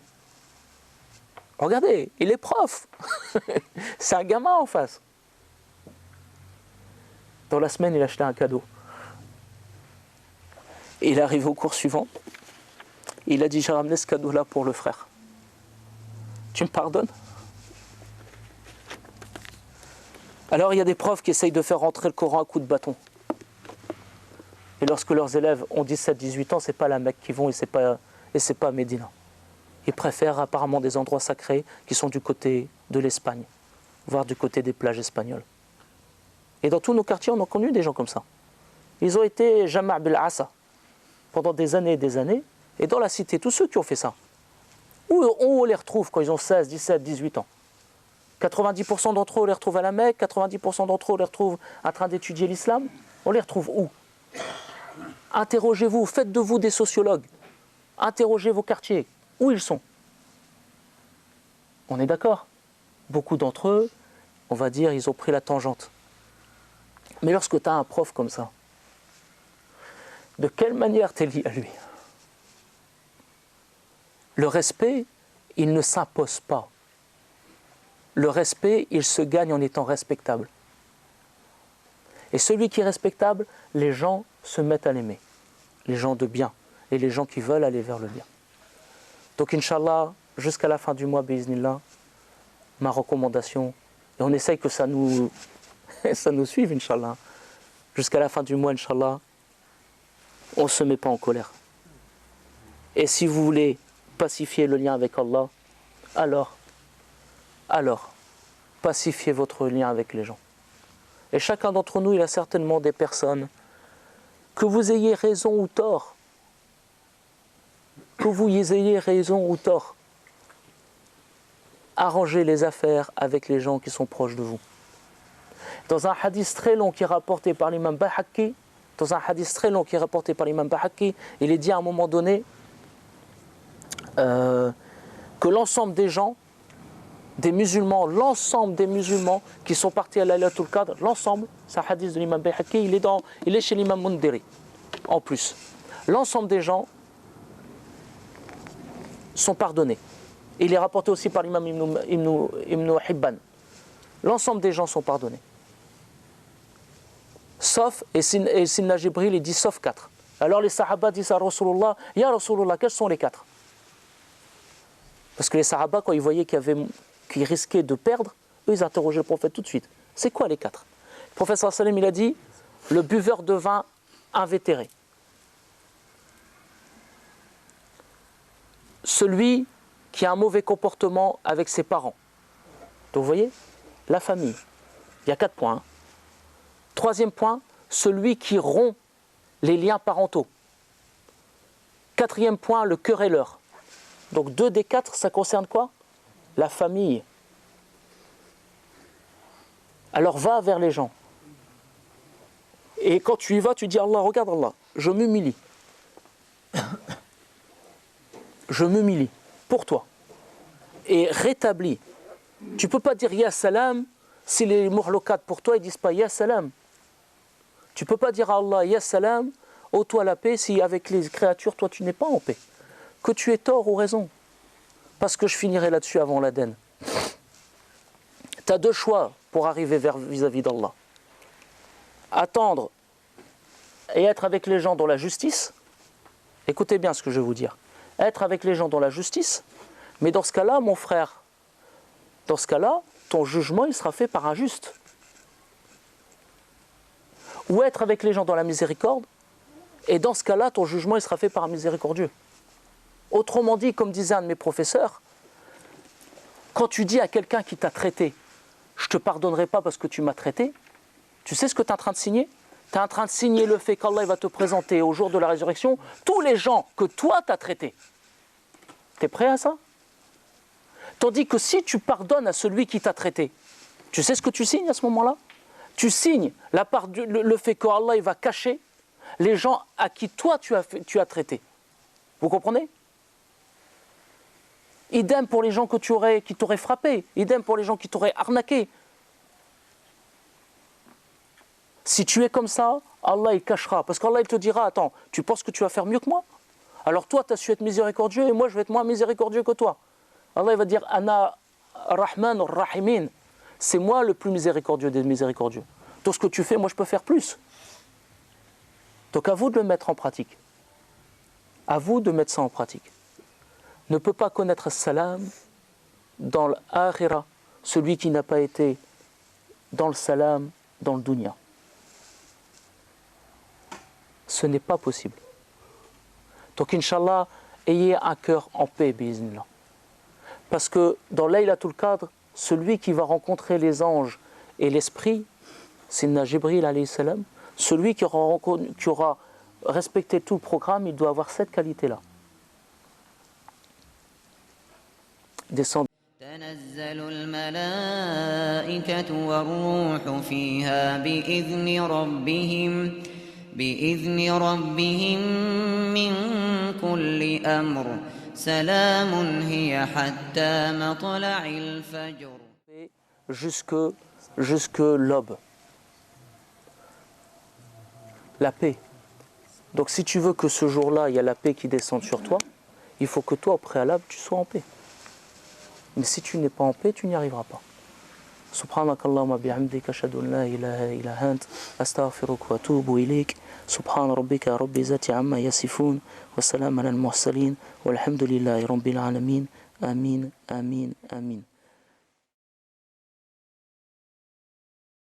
Regardez, il est prof. C'est un gamin en face. Dans la semaine, il a acheté un cadeau. Et il est arrivé au cours suivant. Il a dit, j'ai ramené ce cadeau-là pour le frère. Tu me pardonnes? Alors il y a des profs qui essayent de faire rentrer le Coran à coups de bâton. Et lorsque leurs élèves ont 17-18 ans, c'est pas la Mecque qu'ils vont et c'est pas Médina. Ils préfèrent apparemment des endroits sacrés qui sont du côté de l'Espagne, voire du côté des plages espagnoles. Et dans tous nos quartiers, on a connu des gens comme ça. Ils ont été Jama' bil Asa pendant des années et des années. Et dans la cité, tous ceux qui ont fait ça, où on les retrouve quand ils ont 16, 17, 18 ans? 90% d'entre eux, on les retrouve à la Mecque, 90% d'entre eux, on les retrouve en train d'étudier l'islam. On les retrouve où? Interrogez-vous, faites de vous des sociologues. Interrogez vos quartiers. Où ils sont? On est d'accord? Beaucoup d'entre eux, on va dire, ils ont pris la tangente. Mais lorsque tu as un prof comme ça, de quelle manière tu es lié à lui? Le respect, il ne s'impose pas. Le respect, il se gagne en étant respectable. Et celui qui est respectable, les gens se mettent à l'aimer. Les gens de bien et les gens qui veulent aller vers le bien. Donc, Inch'Allah, jusqu'à la fin du mois, biiznillah, ma recommandation, et on essaye que ça nous suive, Inch'Allah. Jusqu'à la fin du mois, Inch'Allah, on ne se met pas en colère. Et si vous voulez pacifier le lien avec Allah, alors, pacifiez votre lien avec les gens. Et chacun d'entre nous, il a certainement des personnes, que vous ayez raison ou tort, arrangez les affaires avec les gens qui sont proches de vous. Dans un hadith très long qui est rapporté par l'imam Bayhaqi, il est dit à un moment donné que l'ensemble des gens, l'ensemble des musulmans qui sont partis à Laylatul Qadr, l'ensemble, c'est un hadith de l'imam Bayhaqi, il est chez l'imam Mundiri, en plus. L'ensemble des gens sont pardonnés. Il est rapporté aussi par l'imam Ibn Hibban. L'ensemble des gens sont pardonnés. Sauf, et Sinna Jibril, il dit sauf 4. Alors les Sahaba disent à Rasulullah, Ya Rasulullah, quels sont les 4? Parce que les Sahaba, quand ils voyaient qu'ils risquaient de perdre, eux, ils interrogeaient le prophète tout de suite. C'est quoi les 4? Le prophète sallallahu alayhi wa sallam, il a dit, le buveur de vin invétéré. Celui qui a un mauvais comportement avec ses parents. Donc vous voyez, la famille. Il y a 4 points. Hein. 3e point, celui qui rompt les liens parentaux. 4e point, le querelleur. Donc 2 des 4, ça concerne quoi? La famille. Alors va vers les gens. Et quand tu y vas, tu dis Allah, regarde Allah, je m'humilie. Je m'humilie pour toi. Et rétablis. Tu ne peux pas dire Ya Salam si les muhlokat pour toi, ils ne disent pas Ya Salam. Tu ne peux pas dire à Allah Ya Salam, ô toi la paix, si avec les créatures, toi tu n'es pas en paix. Que tu aies tort ou raison. Parce que je finirai là-dessus avant l'Aden. Tu as 2 choix pour arriver vis-à-vis d'Allah. Attendre et être avec les gens dans la justice. Écoutez bien ce que je vais vous dire. Être avec les gens dans la justice. Mais dans ce cas-là, mon frère, ton jugement il sera fait par un juste. Ou être avec les gens dans la miséricorde, et dans ce cas-là, ton jugement il sera fait par un miséricordieux. Autrement dit, comme disait un de mes professeurs, quand tu dis à quelqu'un qui t'a traité, je ne te pardonnerai pas parce que tu m'as traité, tu sais ce que tu es en train de signer? Tu es en train de signer le fait qu'Allah va te présenter au jour de la résurrection tous les gens que toi tu as traités. Tu es prêt à ça? Tandis que si tu pardonnes à celui qui t'a traité, tu sais ce que tu signes à ce moment-là? Tu signes le fait qu'Allah va cacher les gens à qui toi tu as traité. Vous comprenez? Idem pour les gens qui t'auraient frappé. Idem pour les gens qui t'auraient arnaqué. Si tu es comme ça, Allah il cachera. Parce qu'Allah il te dira, attends, tu penses que tu vas faire mieux que moi? Alors toi tu as su être miséricordieux et moi je vais être moins miséricordieux que toi. Allah il va dire, Ana Rahman Rahimin. C'est moi le plus miséricordieux des miséricordieux. Tout ce que tu fais, moi je peux faire plus. Donc à vous de le mettre en pratique. À vous de mettre ça en pratique. Ne peut pas connaître salam dans l'akhira, celui qui n'a pas été dans le salam, dans le dunya. Ce n'est pas possible. Donc Inch'Allah, ayez un cœur en paix, biiznillah. Parce que dans Laylatul Qadr, celui qui va rencontrer les anges et l'esprit, c'est Jibril alayhi salam, celui qui aura respecté tout le programme, il doit avoir cette qualité-là. Descend. تنزل الملائكة والروح فيها بإذن ربهم من كل أمر سلام هي حتى مطلع الفجر jusque l'aube. La paix. Donc si tu veux que ce jour-là, il y a la paix qui descende sur toi, il faut que toi, au préalable, tu sois en paix. Mais si tu n'es pas en paix, tu n'y arriveras pas. سبحانك اللهم بحمدك أشهد أن لا إله إلا أنت أستغفرك وأتوب إليك سبحان ربك رب العزة عما يصفون والسلام على المرسلين والحمد لله رب العالمين آمين آمين آمين